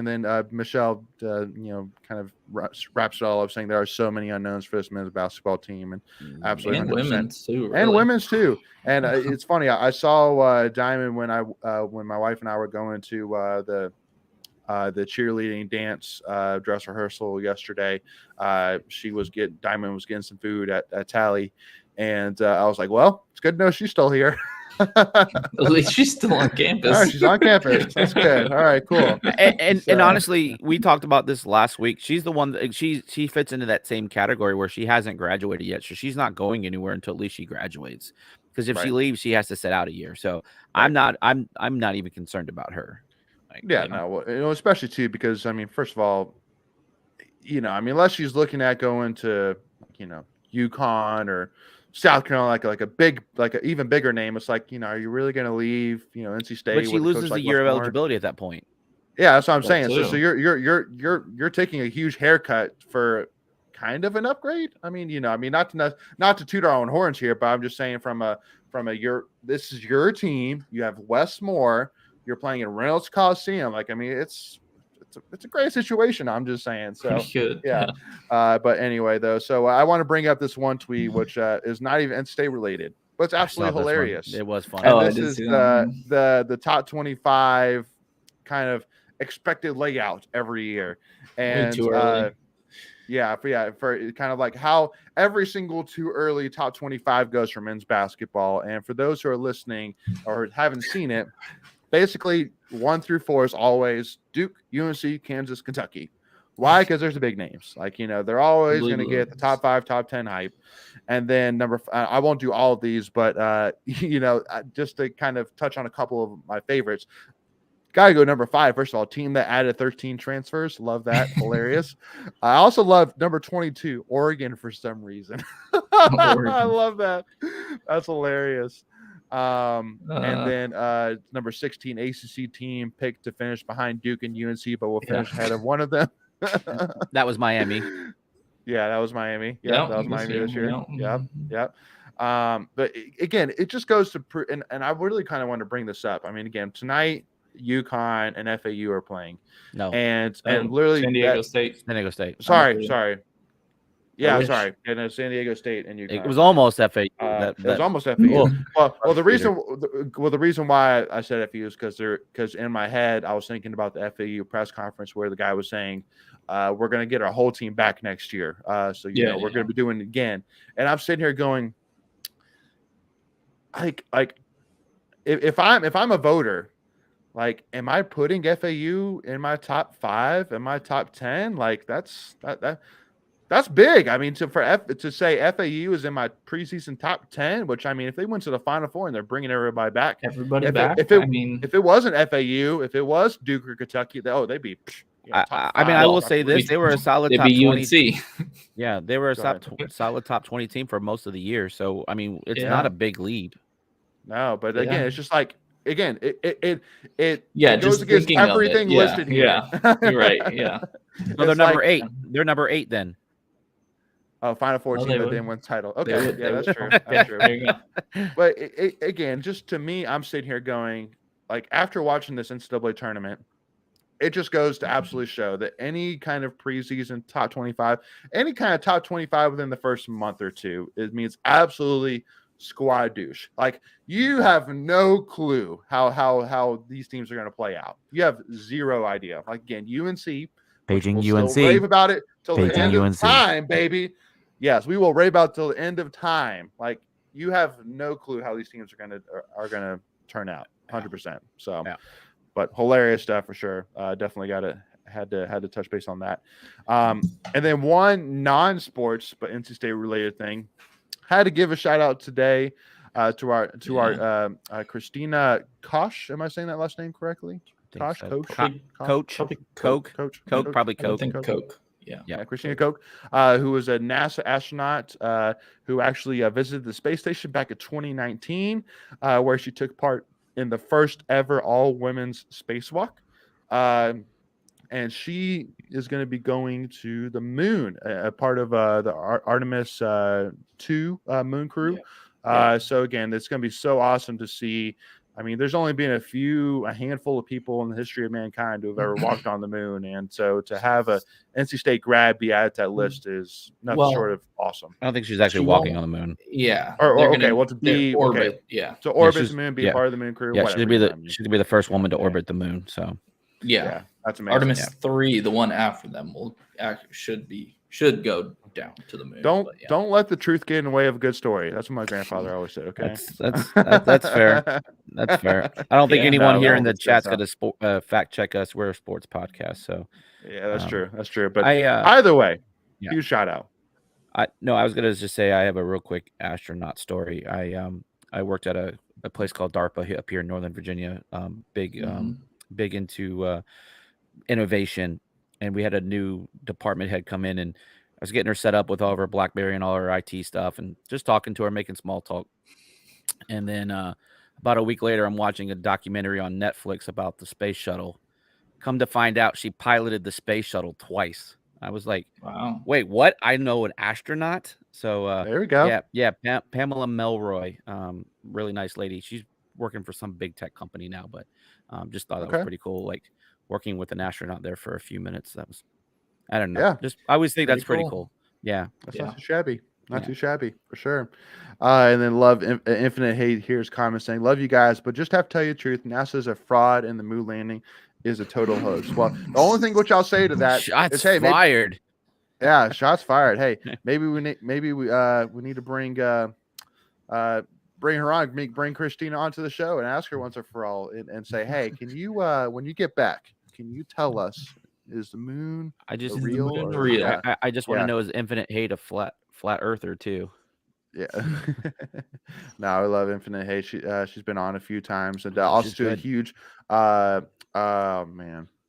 then Michelle, kind of wraps it all up, saying there are so many unknowns for this men's basketball team, and absolutely, and 100%. Women's too, really. And women's too. And it's funny. I saw Diamond when my wife and I were going to the cheerleading dance dress rehearsal yesterday. Diamond was getting some food at Tally, and I was like, well, it's good to know she's still here. At least she's still on campus. All right, she's on campus. That's good. All right, cool. And honestly, we talked about this last week. She's the one that she fits into that same category where she hasn't graduated yet, so she's not going anywhere until at least she graduates. Because if she leaves, she has to sit out a year. So I'm not even concerned about her. Especially too, because first of all, unless she's looking at going to UConn or South Carolina, like an even bigger name. It's like, are you really going to leave, NC State? But she loses a year of eligibility at that point. Yeah, that's what I'm saying. So you're taking a huge haircut for kind of an upgrade. Not to toot our own horns here, but I'm just saying this is your team. You have Wes Moore. You're playing in Reynolds Coliseum. It's a great situation. I'm just saying. So but anyway, though, so I want to bring up this one tweet, which is not even NC State related, but it's absolutely hilarious. It was fun. And this is the top 25 kind of expected layout every year, and too early. For kind of like how every single too early top 25 goes for men's basketball. And for those who are listening or haven't seen it, basically 1 through 4 is always Duke, UNC, Kansas, Kentucky. Why? Because there's the big names. They're always going to get the top 5, top 10 hype. And then I won't do all of these, but just to kind of touch on a couple of my favorites. Got to go number 5. First of all, team that added 13 transfers. Love that. Hilarious. I also love number 22, Oregon, for some reason. I love that. That's hilarious. And then number 16, ACC team picked to finish behind Duke and UNC, but will finish ahead of one of them. That was Miami. Yeah, that was Miami. Yeah, that was Miami this year. Yep. But again, it just goes to and I really kind of want to bring this up. Again, tonight UConn and FAU are playing. No. And literally San Diego State. Sorry. Yeah, sorry. And San Diego State and UConn. It was almost FAU. It was almost FAU. Well, the reason why I said FAU is because in my head I was thinking about the FAU press conference where the guy was saying, "We're going to get our whole team back next year, so we're going to be doing it again." And I'm sitting here going, like if I'm a voter, like, am I putting FAU in my top 5, in my top 10? Like, that's big. I mean, to say FAU is in my preseason top 10, which, I mean, if they went to the Final Four and they're bringing everybody back, if it wasn't FAU, if it was Duke or Kentucky, they'd be. I will say this: they were a solid top 20. UNC. Yeah, they were a solid top 20 team for most of the year. So, I mean, it's not a big lead. No, but again, it's just like. Again, it goes against everything listed here. Yeah, you're right. Yeah, so they're number 8. They're number 8 then. Oh, Final Four team that didn't win the title. Okay, that's true. That's true. There you go. But again, just to me, I'm sitting here going, like, after watching this NCAA tournament, it just goes to absolutely show that any kind of preseason top 25, any kind of top 25 within the first month or two, it means absolutely squad douche. Like, you have no clue how these teams are going to play out. You have zero idea. Like, again, UNC, paging we'll UNC, rave about it till the end UNC. of time, baby. Yes, we will rave about till the end of time. Like, you have no clue how these teams are gonna turn out. 100%. So, but hilarious stuff for sure. Definitely had to touch base on that. And then one non-sports but NC State related thing. Had to give a shout out today to our Christina Koch. Am I saying that last name correctly? Koch, so. Coach, Coke, probably Coke. I think Coke. Yeah, Christina Koch, who was a NASA astronaut who actually visited the space station back in 2019, where she took part in the first ever all women's spacewalk. And she is going to be going to the moon, a part of the Artemis 2 moon crew. So again, it's going to be so awesome to see. I mean, there's only been a handful of people in the history of mankind who have ever walked on the moon. And so to have a NC State grad be added to that list is nothing short of awesome. I don't think she's actually walking on the moon. Yeah. To be orbit. Okay. Yeah. So orbit the moon, be a part of the moon crew. Yeah, she's gonna be the first woman to orbit the moon. So yeah, that's amazing. Artemis 3, the one after them, should go down to the moon. Don't let the truth get in the way of a good story. That's what my grandfather always said. Okay, that's fair. That's fair. I don't think anyone here in the chat's going to fact check us. We're a sports podcast, so yeah, that's true. That's true. But either way, huge shout out. I was going to just say I have a real quick astronaut story. I worked at a place called DARPA up here in Northern Virginia. Big into innovation, and we had a new department head come in, and I was getting her set up with all of her BlackBerry and all her IT stuff, and just talking to her, making small talk. And then about a week later, I'm watching a documentary on Netflix about the space shuttle. Come to find out, she piloted the space shuttle twice. I was like, wow, wait, what? I know an astronaut. So there we go. Yeah. Pamela Melroy, really nice lady. She's working for some big tech company now, but just thought that was pretty cool. Like working with an astronaut there for a few minutes. That was, I don't know. Yeah. I always think that's pretty cool. Yeah. That's not too shabby. Not too shabby for sure. And then love Infinite Hate here's comment saying, love you guys, but just have to tell you the truth. NASA's a fraud and the moon landing is a total hoax. Well, the only thing which I'll say to that is, hey, fired. Shots fired. Hey, maybe we need to bring her on, bring Christina onto the show and ask her once and for all and say, hey, can you when you get back, can you tell us, is the moon real? I just want to know, is Infinite Hate a flat earther too? Yeah. No, I love Infinite Hate. She's been on a few times, and also a huge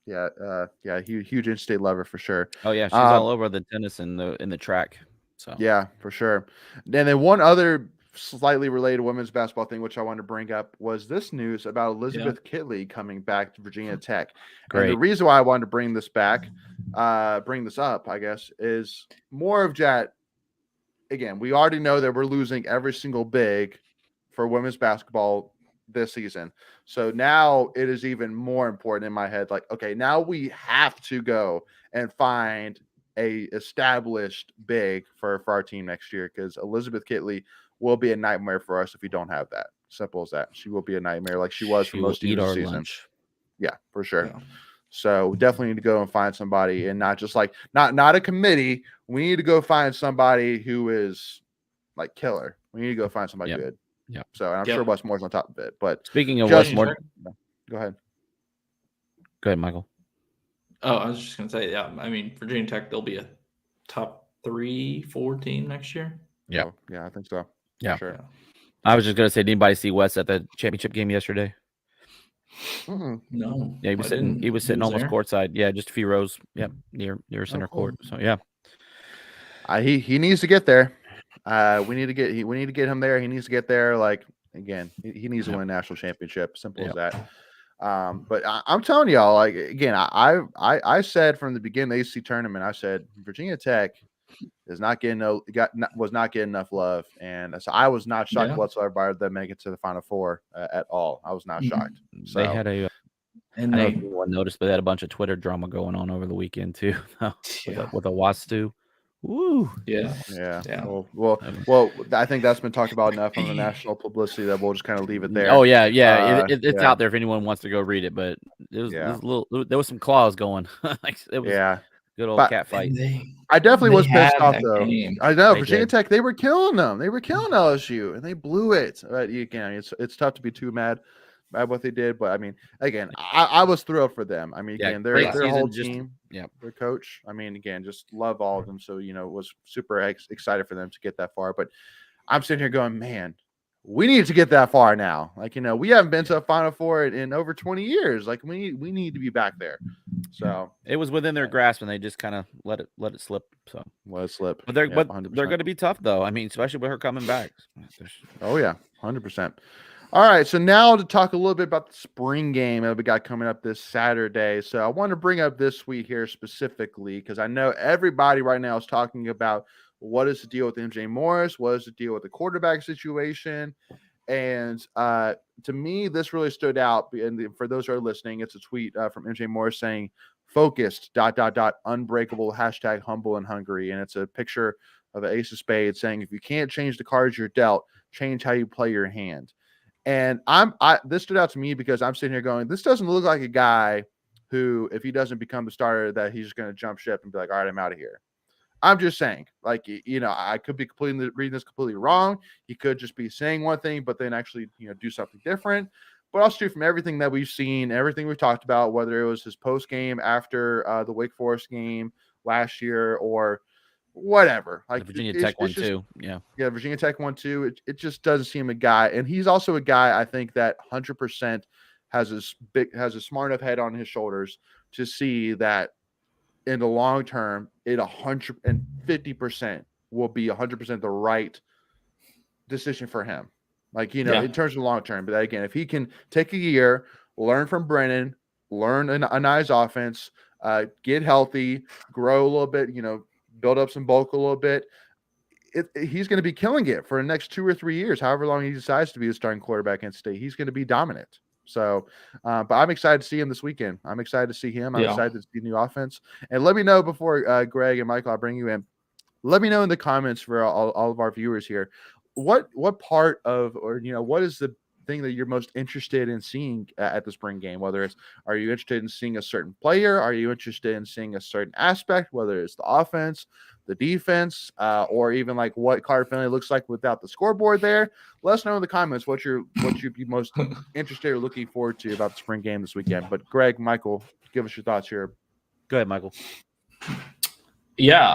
huge in-state lover for sure. Oh yeah, she's all over the tennis and in the track. So yeah, for sure. And then one other slightly related women's basketball thing, which I wanted to bring up, was this news about Elizabeth Kitley coming back to Virginia Tech. Great. And the reason why I wanted to bring this up, I guess, is more of that. Again, we already know that we're losing every single big for women's basketball this season. So now it is even more important in my head. Like, okay, now we have to go and find a established big for our team next year, because Elizabeth Kitley will be a nightmare for us if we don't have that. Simple as that. She will be a nightmare like she was for most teams this season. Lunch. Yeah, for sure. Yeah. So we definitely need to go and find somebody, and not just like not a committee. We need to go find somebody who is like killer. We need to go find somebody good. Yeah. So and I'm sure Westmore's on top of it. But speaking of Westmore, go ahead. Go ahead, Michael. Oh, I was just gonna say, yeah. I mean, Virginia Tech, they'll be a top 3-4 team next year. Yeah, I think so. Yeah, sure. Yeah. I was just gonna say, did anybody see Wes at the championship game yesterday? No. Yeah, he was sitting. He was sitting almost courtside. Yeah, just a few rows. Yep, near center court. So yeah, he needs to get there. We need to get him there. He needs to get there. Like again, he needs to win a national championship. Simple as that. But I'm telling y'all, like again, I said from the beginning of the AC tournament, I said Virginia Tech is not getting was not getting enough love, and so I was not shocked whatsoever by them making it to the Final Four at all. I was not shocked. So they had a. And I don't know if anyone noticed, but they had a bunch of Twitter drama going on over the weekend too, with a Wastu. Woo! Yeah. Well, I think that's been talked about enough on the national publicity that we'll just kind of leave it there. Oh yeah. It's out there if anyone wants to go read it. But it was there was some claws going. Like it was good old cat fight. I definitely was pissed off though. I know Virginia Tech, they were killing them. They were killing LSU, and they blew it. But again, it's tough to be too mad at what they did. But I mean, again, I was thrilled for them. I mean, again, their whole team, their coach. I mean, again, just love all of them. So was super excited for them to get that far. But I'm sitting here going, man, we need to get that far now. Like we haven't been to a Final Four in over 20 years. Like we need to be back there. So it was within their grasp, and they just kind of let it slip. So let it slip. But they're going to be tough though. I mean, especially with her coming back. Oh yeah, 100%. All right, so now to talk a little bit about the spring game that we got coming up this Saturday. So I want to bring up this week here specifically because I know everybody right now is talking about what is the deal with MJ Morris, what is the deal with the quarterback situation, and to me, this really stood out. And for those who are listening, it's a tweet from MJ Morris saying, "Focused, .. unbreakable, #humble and hungry," and it's a picture of an ace of spades saying, "If you can't change the cards you're dealt, change how you play your hand." And this stood out to me because I'm sitting here going, this doesn't look like a guy who, if he doesn't become the starter, that he's going to jump ship and be like, all right, I'm out of here. I'm just saying, like, I could be completely reading this completely wrong. He could just be saying one thing, but then actually, do something different. But also from everything that we've seen, everything we've talked about, whether it was his post game after the Wake Forest game last year or whatever, like the Virginia Tech one too. Yeah, Virginia Tech one too. It just doesn't seem a guy, and he's also a guy I think that 100% has a smart enough head on his shoulders to see that in the long term, it 150% will be 100% the right decision for him. Like in terms of the long term. But again, if he can take a year, learn from Brennan, learn a nice offense, get healthy, grow a little bit, build up some bulk a little bit, he's going to be killing it for the next 2 or 3 years, however long he decides to be the starting quarterback in state. He's going to be dominant. So, but I'm excited to see him this weekend. I'm excited to see him. I'm excited to see new offense. And let me know before Greg and Michael, I'll bring you in. Let me know in the comments for all of our viewers here, what part of, or what is the thing that you're most interested in seeing at the spring game? Whether it's, are you interested in seeing a certain player? Are you interested in seeing a certain aspect, whether it's the offense, the defense, or even like what Carter Finley looks like without the scoreboard there? Let us know in the comments what you'd be most interested or looking forward to about the spring game this weekend. But Greg, Michael, give us your thoughts here. Go ahead, Michael. Yeah,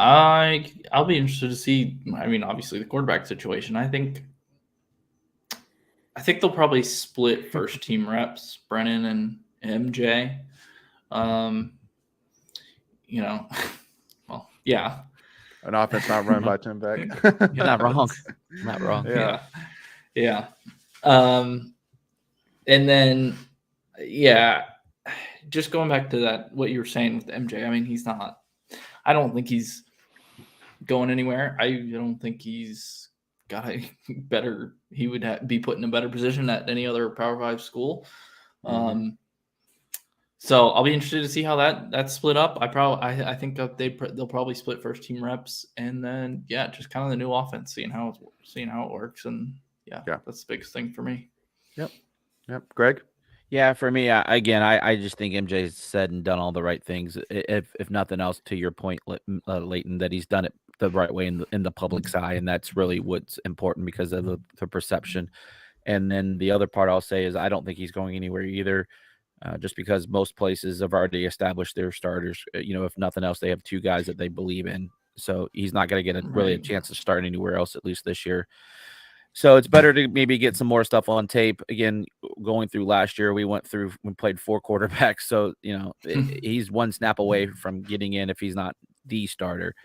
I'll be interested to see. I mean, obviously the quarterback situation. I think they'll probably split first team reps, Brennan and MJ. Well, yeah. An offense not run by Tim Beck. You're not wrong. Not wrong. Yeah. And then, just going back to that, what you were saying with MJ. I mean, I don't think he's going anywhere. I don't think he's got a better. He would be put in a better position at any other Power 5 school. So I'll be interested to see how that's split up. I think that they'll probably split first team reps, and then just kind of the new offense, seeing how it works, and that's the biggest thing for me. Yep. Greg. Yeah, for me, I just think MJ said and done all the right things. If nothing else, to your point, Leighton, that he's done it the right way in the public's eye, and that's really what's important because of the perception. And then the other part I'll say is I don't think he's going anywhere either. Just because most places have already established their starters. If nothing else, they have two guys that they believe in. So he's not going to get really a chance to start anywhere else, at least this year. So it's better to maybe get some more stuff on tape. Again, going through last year, we played 4 quarterbacks. So, he's one snap away from getting in if he's not the starter.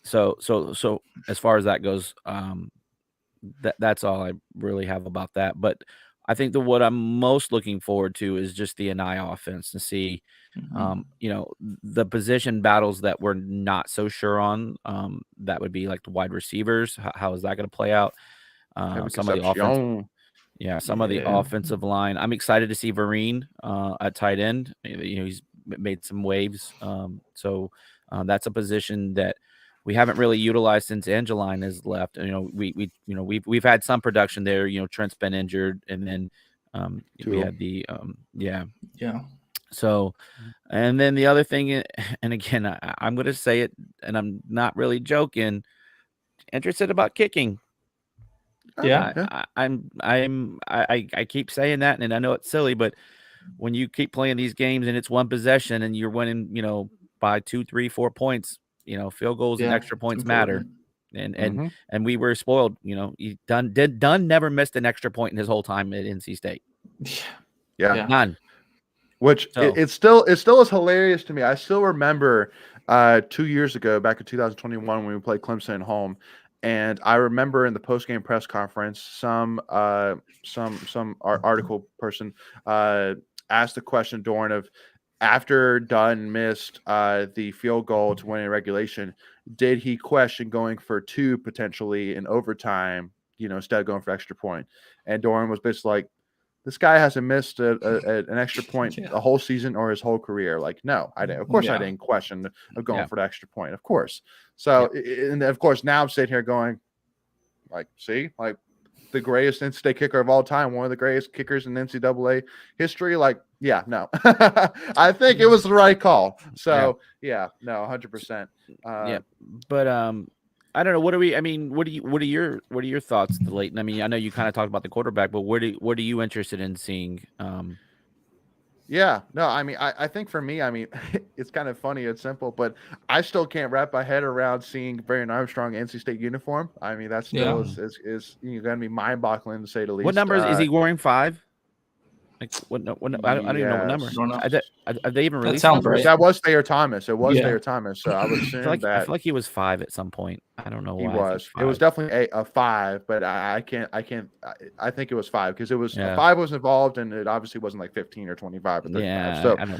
So as far as that goes, that's all I really have about that. But I think what I'm most looking forward to is just the NI offense to see, the position battles that we're not so sure on. That would be like the wide receivers. How is that going to play out? Some of the offensive line. I'm excited to see Vereen at tight end. He's made some waves. So that's a position that we haven't really utilized since Angeline has left. We've had some production there. Trent's been injured, and then we had the So, and then the other thing, and again, I'm going to say it, and I'm not really joking. Interested about kicking. I keep saying that, and I know it's silly, but when you keep playing these games and it's one possession and you're winning, by 2, 3, 4 points. Field goals and extra points matter. And we were spoiled. Dunn never missed an extra point in his whole time at NC State. Yeah. None. Which it still is hilarious to me. I still remember 2 years ago, back in 2021, when we played Clemson at home. And I remember in the post-game press conference, some article person asked the question, Dorn, of after Dunn missed the field goal to win in regulation, did he question going for 2 potentially in overtime, instead of going for extra point? And Dorn was basically like, this guy hasn't missed an extra point a whole season or his whole career. Like, no, I didn't. Of course, I didn't question of going for the extra point. Of course. So, and of course, now I'm sitting here going, like, see, like the greatest NC State kicker of all time, one of the greatest kickers in NCAA history. Like, no, I think it was the right call. So, 100%. But I don't know. What are your thoughts, Leighton? I mean, I know you kind of talked about the quarterback, but what are you interested in seeing? I think for me, it's kind of funny. It's simple, but I still can't wrap my head around seeing Brandon Armstrong NC State uniform. I mean, that still is going to be mind-boggling to say the least. What number is he wearing? 5? Like what? I don't even know what number. Have they even released numbers? Right. That was Thayer Thomas. It was Thayer Thomas. So I would assume I feel like he was 5 at some point. I don't know why. He was. It was definitely a 5, but I think it was 5 because it was 5 was involved, and it obviously wasn't like 15 or 25 or 35. So and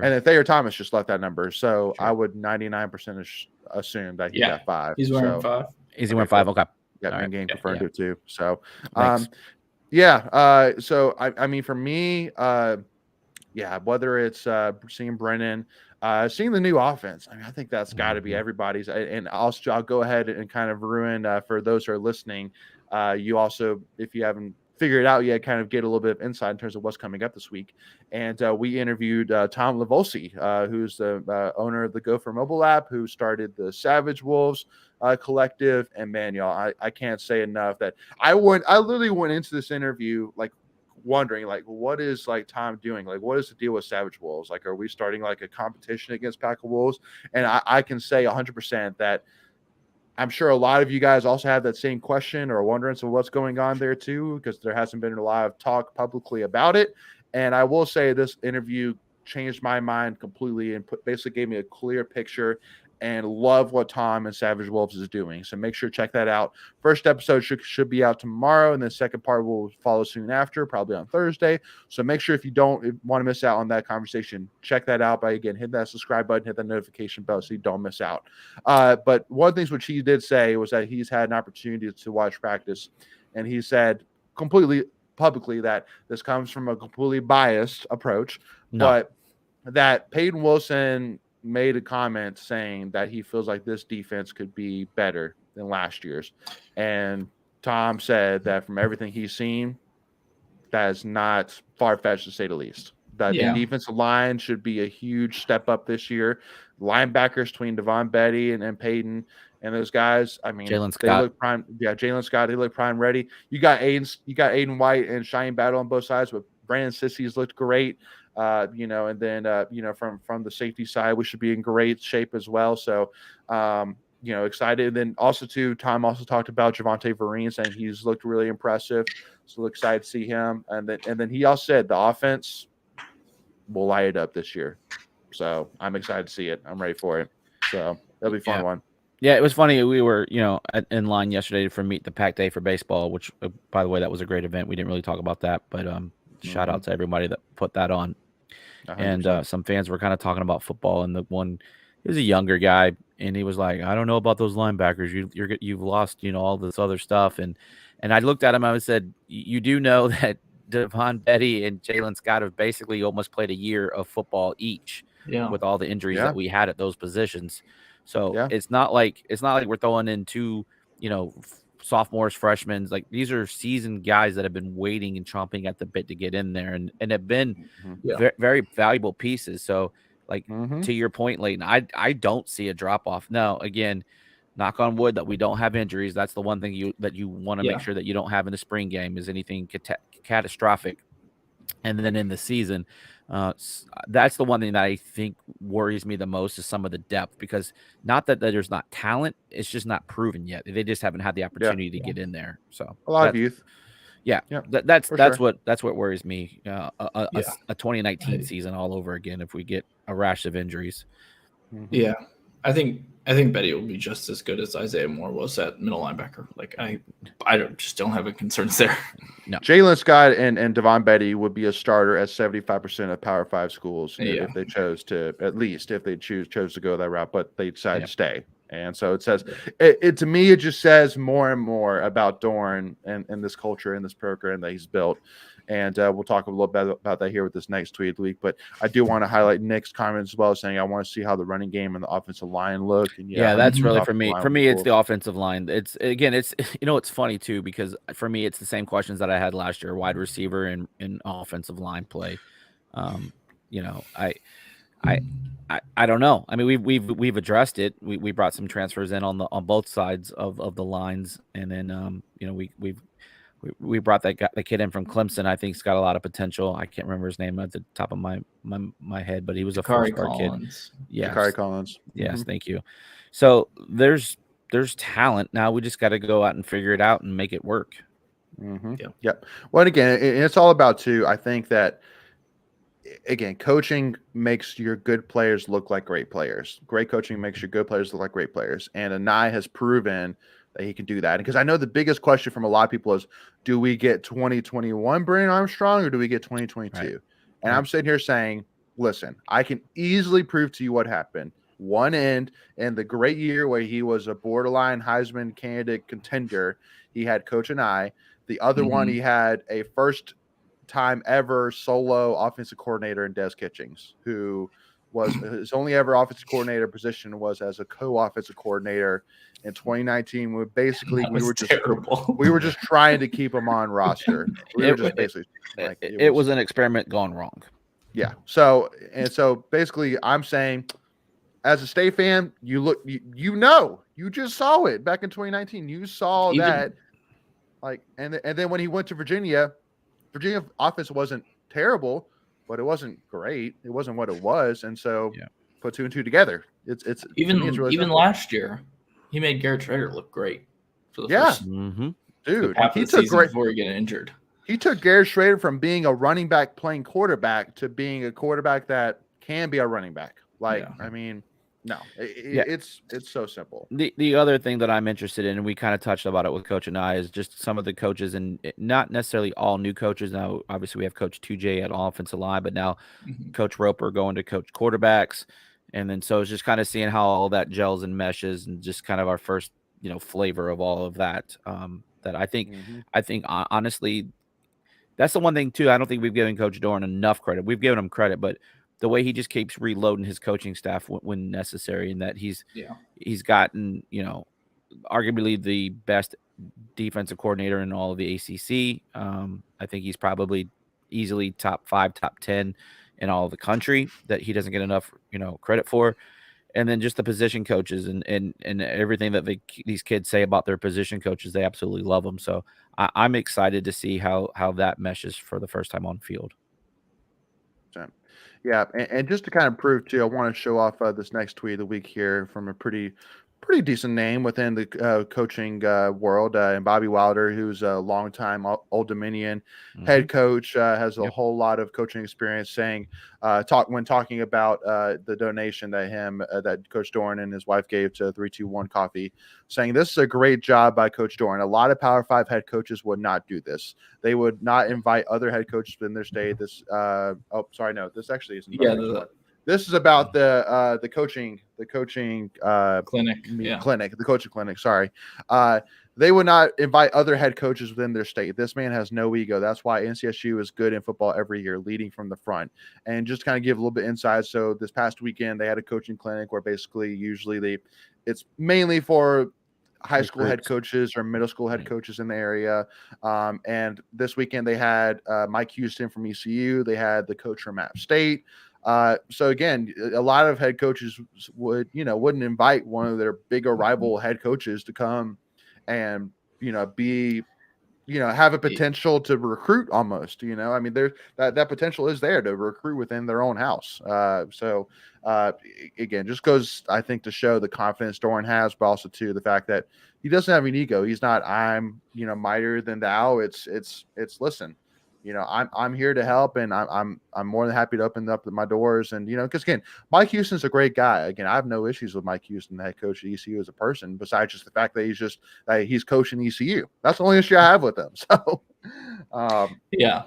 then Thayer Thomas just left that number. So I would 99% assume that he got 5. He's wearing 5. Is he wearing 5? Okay. Yeah, in game confirmed it too. So so I mean, for me, whether it's seeing Brennan, seeing the new offense, I mean, I think that's got to be everybody's. And I'll go ahead and kind of ruin for those who are listening. You also, if you haven't figured it out yet, kind of get a little bit of insight in terms of what's coming up this week. And we interviewed Tom Lavolsi, who's the owner of the Gopher mobile app, who started the Savage Wolves collective. And man, y'all, I can't say enough that I literally went into this interview like wondering, like, what is like Tom doing? Like, what is the deal with Savage Wolves? Like, are we starting like a competition against Pack of Wolves? And I can say 100% that I'm sure a lot of you guys also have that same question or wondering what's going on there too, because there hasn't been a lot of talk publicly about it. And I will say this interview changed my mind completely and basically gave me a clear picture and love what Tom and Savage Wolves is doing. So make sure to check that out. First episode should be out tomorrow, and the second part will follow soon after, probably on Thursday. So make sure if you don't want to miss out on that conversation, check that out by, again, hit that subscribe button, hit the notification bell so you don't miss out. But one of the things which he did say was that he's had an opportunity to watch practice, and he said completely publicly that this comes from a completely biased approach, No. But that Peyton Wilson made a comment saying that he feels like this defense could be better than last year's. And Tom said that from everything he's seen, that is not far-fetched to say the least. That the defensive line should be a huge step up this year. Linebackers between Devon Betty and Peyton and those guys, I mean, they look prime. Yeah, Jalen Scott, they look prime ready. You got Aiden White and Shine Battle on both sides, but Brandon Sissy's looked great. And then from the safety side, we should be in great shape as well. So excited. And then also too, Tom also talked about Javonte Vereen, saying he's looked really impressive. So excited to see him. And then he also said the offense will light it up this year. So I'm excited to see it. I'm ready for it. So that'll be a fun one. Yeah, it was funny. We were, in line yesterday for Meet the Pack Day for baseball, which, by the way, that was a great event. We didn't really talk about that, but shout out to everybody that put that on. 100%. And some fans were kind of talking about football, and the one, he was a younger guy, and he was like, "I don't know about those linebackers. You've lost, all this other stuff." And I looked at him, I said, "You do know that Devon Betty and Jalen Scott have basically almost played a year of football each, with all the injuries that we had at those positions." So it's not like we're throwing in two, sophomores, freshmen. Like, these are seasoned guys that have been waiting and chomping at the bit to get in there, and have been very valuable pieces. So, like, to your point, Leighton, I don't see a drop off. Now, again, knock on wood that we don't have injuries. That's the one thing you want to make sure that you don't have in the spring game is anything catastrophic. And then in the season, that's the one thing that I think worries me the most is some of the depth, because not that there's not talent, it's just not proven yet. They just haven't had the opportunity to get in there. So a lot of youth. Yeah. That's what worries me. A 2019 season all over again if we get a rash of injuries. Yeah. I think Betty will be just as good as Isaiah Moore was at middle linebacker. Like, I don't have any concerns there. No. Jalen Scott and Devon Betty would be a starter at 75% of Power 5 schools if they chose to, at least if they chose to go that route, but they decided to stay. And so it says, it to me, it just says more and more about Dorn and this culture and this program that he's built. And we'll talk a little bit about that here with this next tweet of the week. But I do want to highlight Nick's comments as well, saying I want to see how the running game and the offensive line look. And that's really for me. For me, it's the offensive line. It's it's funny too, because for me, it's the same questions that I had last year: wide receiver and offensive line play. I don't know. I mean, we've addressed it. We brought some transfers in on both sides of the lines, and then we brought that kid in from Clemson. I think he's got a lot of potential. I can't remember his name at the top of my head, but he was a four-star kid. Yes. Jakari Collins. Yes, thank you. So there's talent. Now we just got to go out and figure it out and make it work. Yep. Well, and again, it's all about too. I think that, again, coaching makes your good players look like great players. Great coaching makes your good players look like great players. And Anai has proven that he can do that. Because I know the biggest question from a lot of people is, do we get 2021 Brandon Armstrong or do we get 2022? Right. And I'm sitting here saying, listen, I can easily prove to you what happened. One end, in the great year where he was a borderline Heisman candidate contender, he had Coach Anai. The other one, he had a first time ever solo offensive coordinator in Des Kitchings, who was his only ever offensive coordinator position was as a co-offensive coordinator in 2019. We were just trying to keep him on roster. It was an experiment gone wrong. Yeah. So basically I'm saying, as a State fan, you just saw it back in 2019. You saw that, like, and then when he went to Virginia offense wasn't terrible, but it wasn't great. It wasn't what it was, and so put two and two together. It's really simple. Last year, he made Garrett Trader look great for the first dude. He took great before he got injured. He took Garrett Schrader from being a running back playing quarterback to being a quarterback that can be a running back. I mean, no, it's so simple. The other thing that I'm interested in, and we kind of touched about it with Coach and I, is just some of the coaches, and not necessarily all new coaches. Now, obviously, we have Coach 2J at offensive line, but now Coach Roper going to coach quarterbacks. And then so it's just kind of seeing how all that gels and meshes, and just kind of our first, flavor of all of that. That I think honestly, that's the one thing too. I don't think we've given Coach Doran enough credit. We've given him credit, but the way he just keeps reloading his coaching staff when necessary, and that he's gotten, arguably the best defensive coordinator in all of the ACC. I think he's probably easily top 5, top 10 in all of the country that he doesn't get enough, credit for. And then just the position coaches and everything that these kids say about their position coaches, they absolutely love them. So I'm excited to see how that meshes for the first time on field. Yeah, and just to kind of prove too, I want to show off this next tweet of the week here from a pretty decent name within the coaching world, and Bobby Wilder, who's a longtime Old Dominion head coach, has a whole lot of coaching experience. Saying, when talking about the donation that Coach Doran and his wife gave to 321 Coffee, saying this is a great job by Coach Doran. A lot of Power 5 head coaches would not do this. They would not invite other head coaches in their state. This this actually isn't. This is about the coaching clinic, the coaching clinic. Sorry. They would not invite other head coaches within their state. This man has no ego. That's why NCSU is good in football every year, leading from the front. And just kind of give a little bit inside. So this past weekend, they had a coaching clinic where basically usually it's mainly for high school head coaches or middle school head coaches in the area. And this weekend they had Mike Houston from ECU. They had the coach from App State. So again, a lot of head coaches wouldn't invite one of their bigger rival head coaches to come and, have a potential to recruit almost, I mean, there's that potential is there to recruit within their own house. Again, just goes, I think, to show the confidence Doran has, but also to the fact that he doesn't have an ego. He's not, I'm, mightier than thou. It's listen, I'm here to help, and I'm more than happy to open up my doors. And because again, Mike Houston's a great guy. Again, I have no issues with Mike Houston, the head coach at ECU, as a person, besides just the fact that he's coaching ECU. That's the only issue I have with him. So, yeah.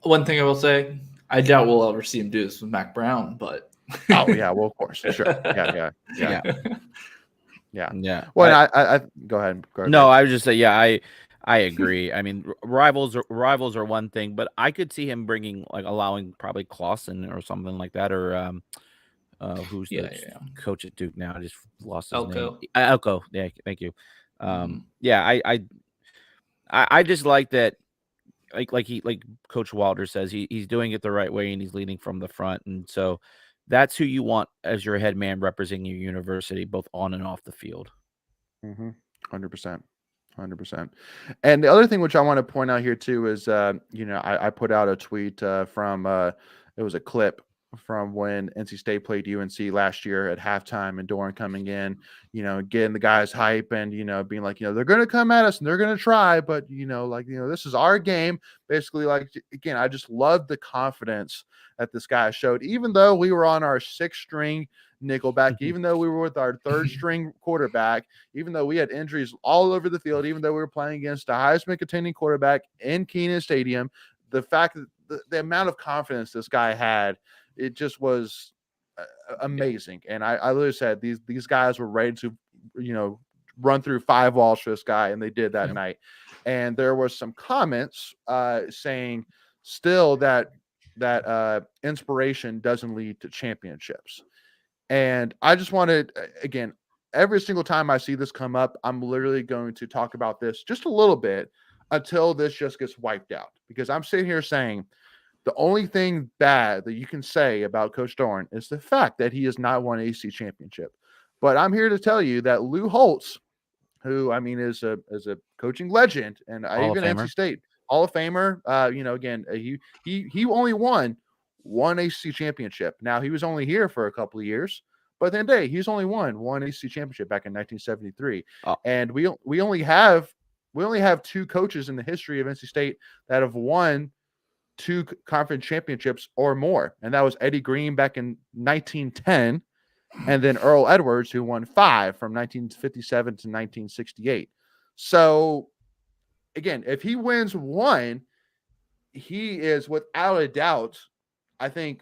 One thing I will say, I doubt we'll ever see him do this with Mac Brown, but oh yeah, well, of course, sure, yeah. Well, I go ahead. No, I would just say, I agree. I mean, rivals are one thing, but I could see him allowing probably Clausen or something like that, or who's the coach at Duke now? I just lost his name. Elko. Yeah, thank you. I just like that. Like Coach Wilder says, he's doing it the right way and he's leading from the front, and so that's who you want as your head man representing your university, both on and off the field. 100%. And the other thing which I want to point out here too is, I put out a tweet from it was a clip from when NC State played UNC last year at halftime, and Doran coming in, getting the guys hype and, being like, they're going to come at us and they're going to try, but, this is our game. Basically, again, I just love the confidence that this guy showed, even though we were on our 6th string nickelback, even though we were with our 3rd string quarterback, even though we had injuries all over the field, even though we were playing against a Heisman contending quarterback in Kenan Stadium, the fact that the amount of confidence this guy had, it just was amazing. And I literally said these guys were ready to, run through 5 walls for this guy, and they did that night. And there was some comments saying still that inspiration doesn't lead to championships. And I just wanted, again, every single time I see this come up, I'm literally going to talk about this just a little bit until this just gets wiped out, because I'm sitting here saying the only thing bad that you can say about Coach Doran is the fact that he has not won an AC championship. But I'm here to tell you that Lou Holtz, who is a coaching legend, and even NC State Hall of Famer, again, he only won one ACC championship. Now, he was only here for a couple of years, but then he's only won one ACC championship back in 1973. And we only have 2 coaches in the history of NC State that have won 2 conference championships or more, and that was Eddie Green back in 1910, and then Earl Edwards, who won 5 from 1957 to 1968. So again, if he wins 1, he is without a doubt, I think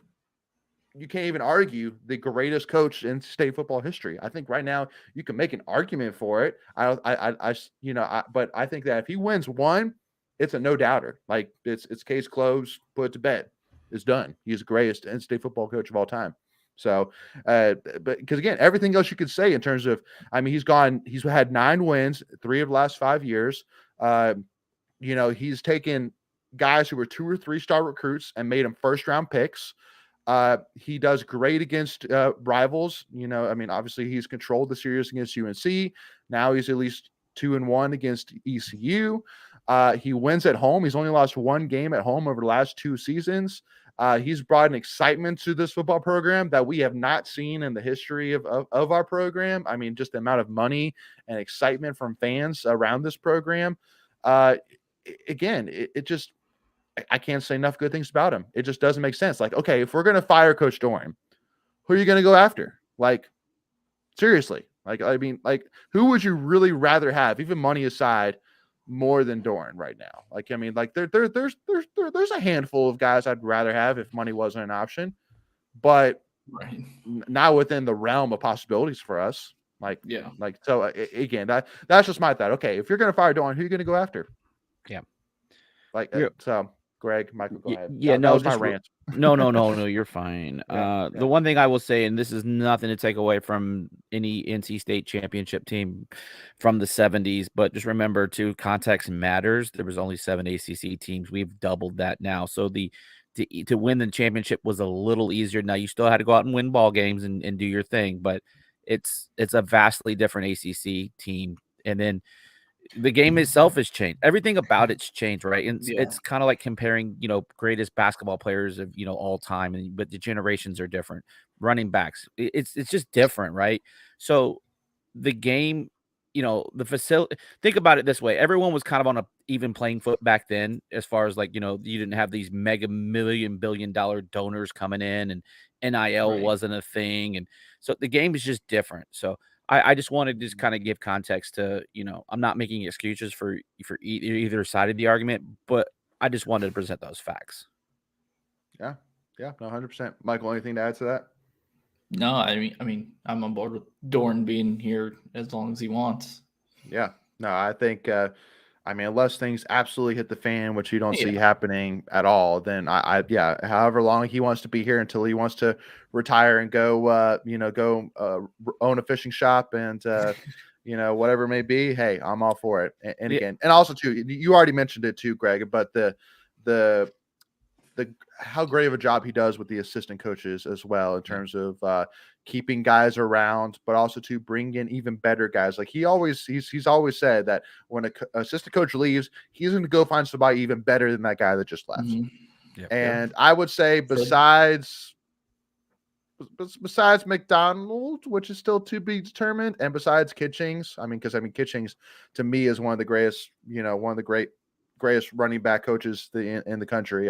you can't even argue, the greatest coach in state football history. I think right now you can make an argument for it. But I think that if he wins 1, it's a no doubter. Like it's case closed, put it to bed. It's done. He's the greatest NC football coach of all time. So, but because again, everything else you could say in terms of, I mean, he's had 9 wins, 3 of the last 5 years. He's taken guys who were 2 or 3 star recruits and made them first round picks. He does great against rivals. I mean, obviously he's controlled the series against UNC. Now he's at least 2-1 against ECU. He wins at home. He's only lost 1 game at home over the last 2 seasons. He's brought an excitement to this football program that we have not seen in the history of our program. I mean, just the amount of money and excitement from fans around this program. Again, it just, I can't say enough good things about him. It just doesn't make sense. Like, okay, if we're going to fire Coach Doran, who are you going to go after? Like, seriously. Like, I mean, like, who would you really rather have, even money aside, more than Doran right now? Like, I mean, like, there's a handful of guys I'd rather have if money wasn't an option, but not within the realm of possibilities for us. Like, yeah. Like, so again, that's just my thought. Okay, if you're going to fire Doran, who are you going to go after? Yeah. Like, so Greg, Michael, go ahead. Yeah, that was my rant. No, you're fine. The one thing I will say, and this is nothing to take away from any NC State championship team from the 70s, but just remember too, context matters. There was only 7 ACC teams. We've doubled that now. So to win the championship was a little easier. Now you still had to go out and win ball games and do your thing, but it's a vastly different ACC team. And then the game itself has changed. Everything about it's changed, right? And it's kind of like comparing, greatest basketball players of, all time, but the generations are different. Running backs, it's just different, right? So the game, the facility, think about it this way. Everyone was kind of on a even playing foot back then, as far as like, you didn't have these mega billion-dollar donors coming in, and NIL wasn't a thing. And so the game is just different. So I just wanted to just kind of give context to, I'm not making excuses for either side of the argument, but I just wanted to present those facts. Yeah, no, 100%. Michael, anything to add to that? No, I mean, I'm on board with Doran being here as long as he wants. Yeah, no, I think, unless things absolutely hit the fan, which you don't see happening at all, then however long he wants to be here until he wants to retire and go, own a fishing shop and, whatever it may be. Hey, I'm all for it. And again, and also too, you already mentioned it too, Greg, but the how great of a job he does with the assistant coaches as well, in terms of keeping guys around, but also to bring in even better guys. Like he's always said that when an assistant coach leaves, he's going to go find somebody even better than that guy that just left. Mm-hmm. And I would say besides McDonald, which is still to be determined, and besides Kitchings, because Kitchings to me is one of the greatest, greatest running back coaches in the country.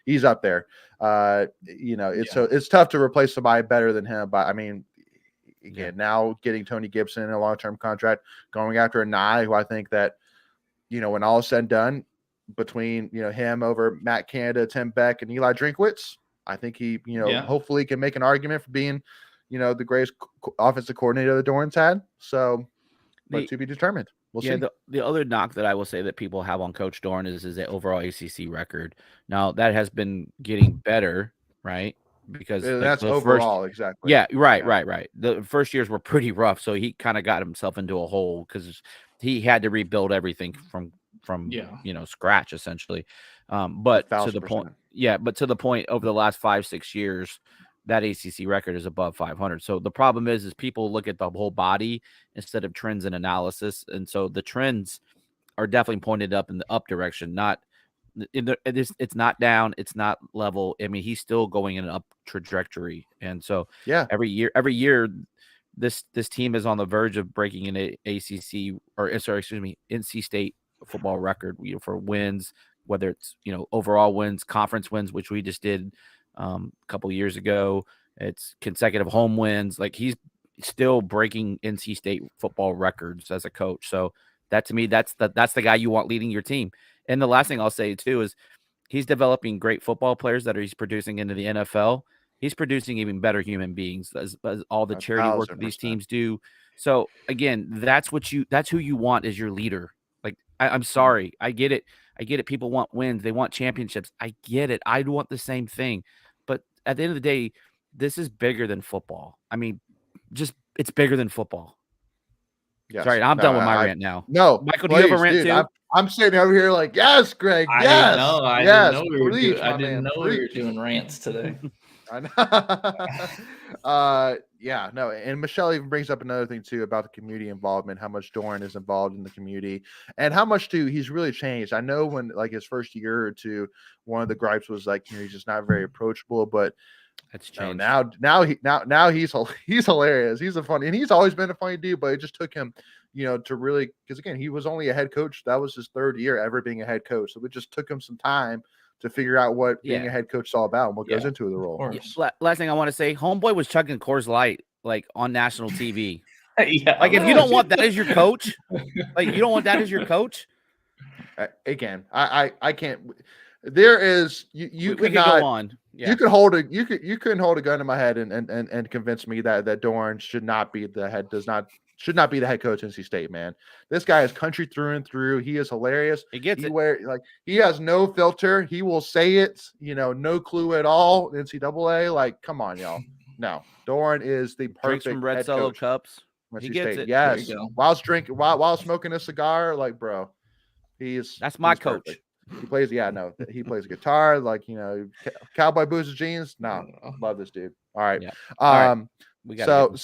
He's up there. It's tough to replace somebody better than him. But now getting Tony Gibson in a long-term contract, going after a Nye, who I think that, when all is said and done, between him over Matt Canada, Tim Beck, and Eli Drinkwitz, I think he hopefully can make an argument for being the greatest offensive coordinator that Doran's had. So, but to be determined. We'll see. The other knock that I will say that people have on Coach Doran is the overall ACC record. Now that has been getting better, right? Because that's overall, exactly. Yeah, right. The first years were pretty rough, so he kind of got himself into a hole because he had to rebuild everything from scratch essentially. But to the point, over the last 5-6 years, that ACC record is above 500. So the problem is people look at the whole body instead of trends and analysis. And so the trends are definitely pointed up in the up direction, it's not down. It's not level. He's still going in an up trajectory. And so every year, this team is on the verge of breaking an NC State football record, for wins, whether it's, overall wins, conference wins, which we just did a couple years ago. It's consecutive home wins. Like he's still breaking NC State football records as a coach. So that, to me, that's the guy you want leading your team. And the last thing I'll say too is he's developing great football players that he's producing into the NFL. He's producing even better human beings as all the charity work that these teams do. So again, that's who you want as your leader. Like I'm sorry, I get it. I get it. People want wins. They want championships. I get it. I want the same thing. But at the end of the day, this is bigger than football. I mean, it's bigger than football. Yes. Sorry, I'm done with my rant now. No, Michael, do you have a rant too? I'm sitting over here like, yes, Greg, I yes. didn't know we were doing rants today. I know. Yeah, no, and Michelle even brings up another thing too about the community involvement, how much Doran is involved in the community, and how much too he's really changed. I know when like his first year or two, one of the gripes was like, he's just not very approachable, but that's changed. Now he's hilarious. He's and he's always been a funny dude, but it just took him, to really, because again, he was only a head coach. That was his third year ever being a head coach, so it just took him some time to figure out what being a head coach is all about and what goes into the role. Last thing I want to say, homeboy was chugging Coors Light like on national TV. Yeah, like if you don't want that as your coach, again, I can't. There is you could not go on. Yeah. You couldn't hold a gun to my head and convince me that Doran should not be the head coach of NC State, man. This guy is country through and through. He is hilarious. He gets it. He has no filter. He will say it, no clue at all. NCAA, like, come on, y'all. No, Doran is the perfect Drinks from red head Solo coach. cups. He gets State. it. Yes. While smoking a cigar, like, bro, that's my coach. Perfect. He plays, he plays guitar, like, cowboy boots and jeans. No, love this dude. All right. Yeah. So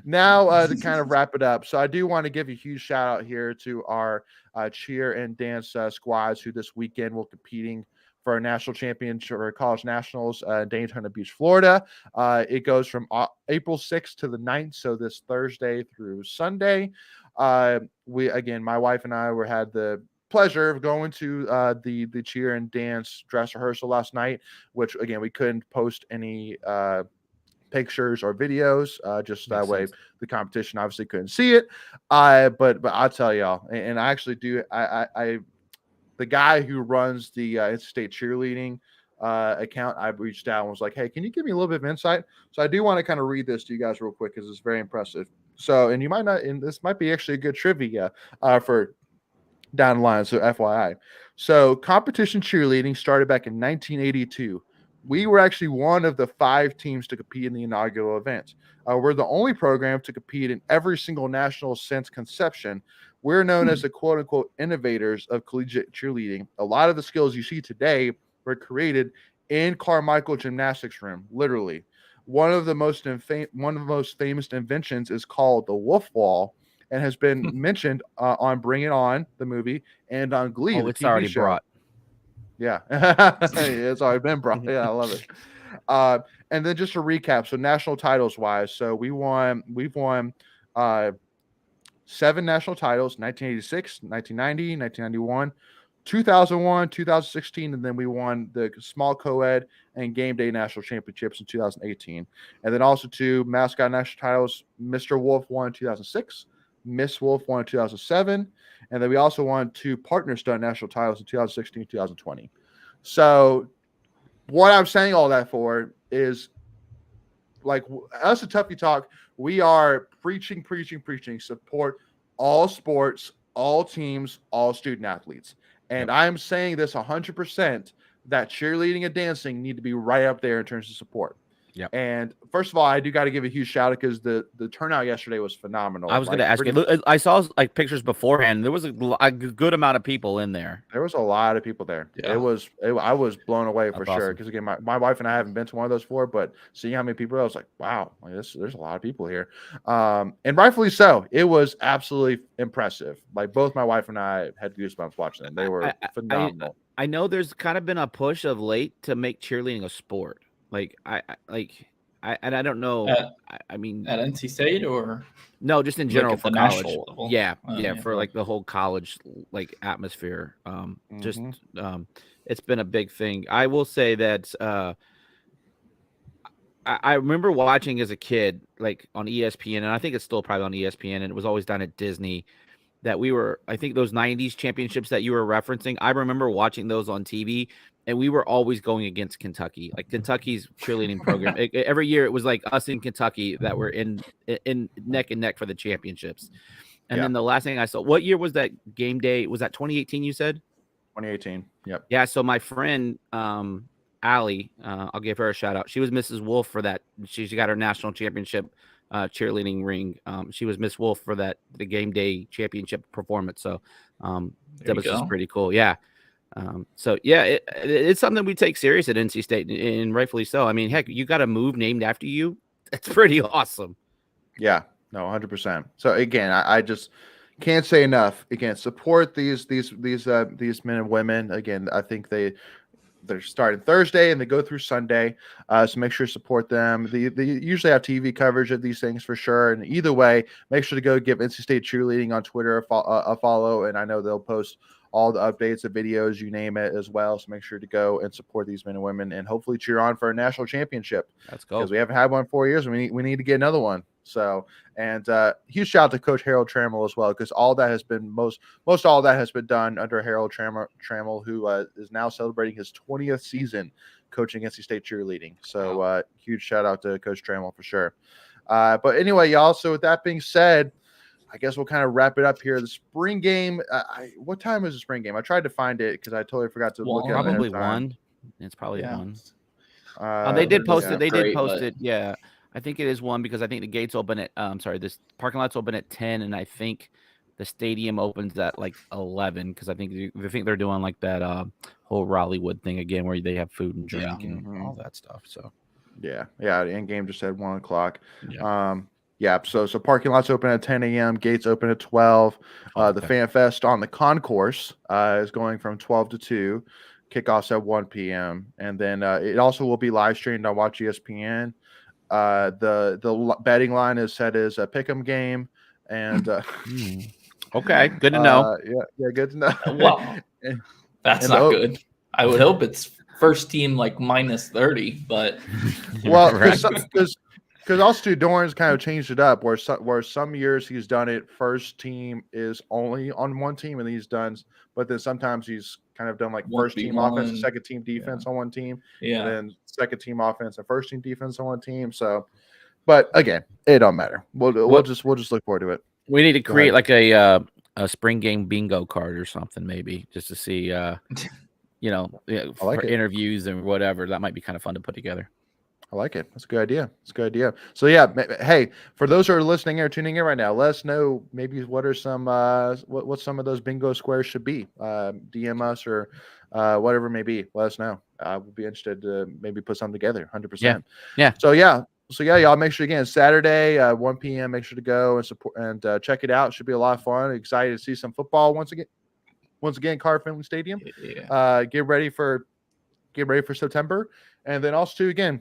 now to kind of wrap it up. So I do want to give a huge shout out here to our cheer and dance squads who this weekend will competing for a national championship or college nationals in Daytona Beach, Florida. It goes from April 6th to the 9th. So this Thursday through Sunday. My wife and I had the pleasure of going to the cheer and dance dress rehearsal last night, which again we couldn't post any pictures or videos, just that way the competition obviously couldn't see it. But I'll tell y'all, and I actually do. I the guy who runs the NC State cheerleading account, I reached out and was like, hey, can you give me a little bit of insight? So I do want to kind of read this to you guys real quick because it's very impressive. So, and you might not, and this might be actually a good trivia for down the line, so FYI. So competition cheerleading started back in 1982. We were actually one of the 5 teams to compete in the inaugural event. We're the only program to compete in every single national since conception. We're known as the quote-unquote innovators of collegiate cheerleading. A lot of the skills you see today were created in Carmichael Gymnastics Room, literally. One of the most famous inventions is called the Wolf Wall, and has been mentioned on Bring It On, the movie, and on Glee. Oh, it's already brought. Yeah, it's already been brought. Yeah, I love it. And then just to recap, so national titles wise, so we've won 7 national titles: 1986, 1990, 1991, 2001, 2016, and then we won the small co-ed and game day national championships in 2018. And then also 2 mascot national titles. Mr. Wolf won in 2006. Miss Wolf won in 2007, and then we also won 2 partner stunt national titles in 2016 and 2020. So what I'm saying all that for is, like, us at Tuffy Talk, we are preaching, support all sports, all teams, all student athletes. And I am saying this 100% that cheerleading and dancing need to be right up there in terms of support. Yeah. And first of all, I do got to give a huge shout out because the turnout yesterday was phenomenal. I was going to ask you. I saw like pictures beforehand. There was a good amount of people in there. There was a lot of people there. Yeah. I was blown away for sure. Because again, my wife and I haven't been to one of those before, but seeing how many people, I was like, wow, there's a lot of people here. And rightfully so. It was absolutely impressive. Like both my wife and I had goosebumps watching them. They were phenomenal. I know there's kind of been a push of late to make cheerleading a sport. Like I don't know. I mean, at NC State or no, just in general for college. Level. Yeah, for like the whole college like atmosphere. It's been a big thing. I will say that I remember watching as a kid, like on ESPN, and I think it's still probably on ESPN, and it was always done at Disney. That we were, I think those 90s championships that you were referencing, I remember watching those on TV, and we were always going against Kentucky. Like Kentucky's cheerleading program. Every year it was like us in Kentucky that were in neck and neck for the championships. And then the last thing I saw, what year was that game day? Was that 2018 you said? 2018. Yep. Yeah. So my friend, Allie, I'll give her a shout out. She was Mrs. Wolf for that. She got her national championship cheerleading ring. She was Miss Wolf for the game day championship performance. So that was just pretty cool. Yeah. So yeah, it's something we take serious at NC State, and rightfully so. I mean, heck, you got a move named after you. That's pretty awesome. Yeah, no, 100%. So again, I just can't say enough. Again, support these men and women. Again, I think they're starting Thursday and they go through Sunday. So make sure to support them. They usually have TV coverage of these things for sure. And either way, make sure to go give NC State Cheerleading on Twitter a follow. And I know they'll post all the updates, the videos, you name it as well. So make sure to go and support these men and women and hopefully cheer on for a national championship. Let's go. Because we haven't had one in 4 years. We need to get another one. So, and huge shout out to Coach Harold Trammell as well, because all that has been most all that has been done under Harold Trammell, who is now celebrating his 20th season coaching NC State cheerleading. So, huge shout out to Coach Trammell for sure. But anyway, y'all. So with that being said, I guess we'll kind of wrap it up here. The spring game. What time is the spring game? I tried to find it because I totally forgot to look at it. Probably one. It's probably one. They They did post it. Yeah. I think it is one because I think the gates open at this parking lot's open at 10, and I think the stadium opens at like 11 because I think they're doing like that whole Raleighwood thing again where they have food and drink and all that stuff. So yeah, the end game just said 1 o'clock. Yeah. So parking lots open at 10 a.m. Gates open at 12. The Fan Fest on the concourse is going from 12 to 2. Kickoffs at 1 p.m. And then it also will be live streamed on Watch ESPN. The betting line is set as a pick'em game, and okay, good to know. Yeah, good to know. Wow, that's not good. I would hope it's first team like minus 30, but because also Dorn's kind of changed it up, where some years he's done it first team is only on one team, and he's done, but then sometimes he's kind of done like first team offense and second team defense on one team, and then second team offense and first team defense on one team. So, but again, it don't matter. We'll just look forward to it. We need to create like a spring game bingo card or something, maybe just to see, for interviews and whatever. That might be kind of fun to put together. I like it. That's a good idea. So yeah, hey, for those who are listening or tuning in right now, let us know maybe what are some what some of those bingo squares should be. DM us or whatever it may be. Let us know. We'll be interested to maybe put something together. 100%. Yeah. So y'all make sure again Saturday 1 p.m. Make sure to go and support and check it out. It should be a lot of fun. Excited to see some football once again. Carter-Finley Stadium. Get ready for September, and then also again.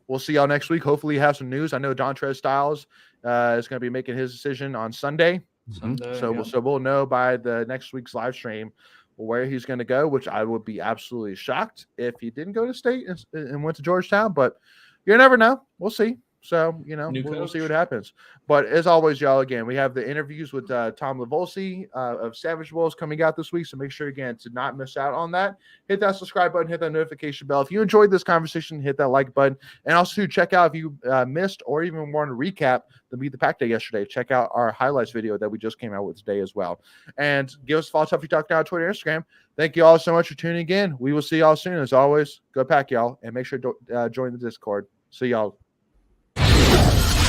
We'll see y'all next week. Hopefully, have some news. I know Dontrez Styles is going to be making his decision on Sunday. So we'll know by the next week's live stream where he's going to go, which I would be absolutely shocked if he didn't go to State and went to Georgetown. But you never know. We'll see. So, we'll see what happens. But as always, y'all, again, we have the interviews with Tom Lavolsi of Savage Wolves coming out this week. So make sure, again, to not miss out on that. Hit that subscribe button, hit that notification bell. If you enjoyed this conversation, hit that like button. And also check out if you missed or even want to recap the Meet the Pack Day yesterday, check out our highlights video that we just came out with today as well. And give us a follow, Tuffy Talk Now on Twitter and Instagram. Thank you all so much for tuning in. We will see y'all soon. As always, go Pack, y'all. And make sure to join the Discord. See y'all.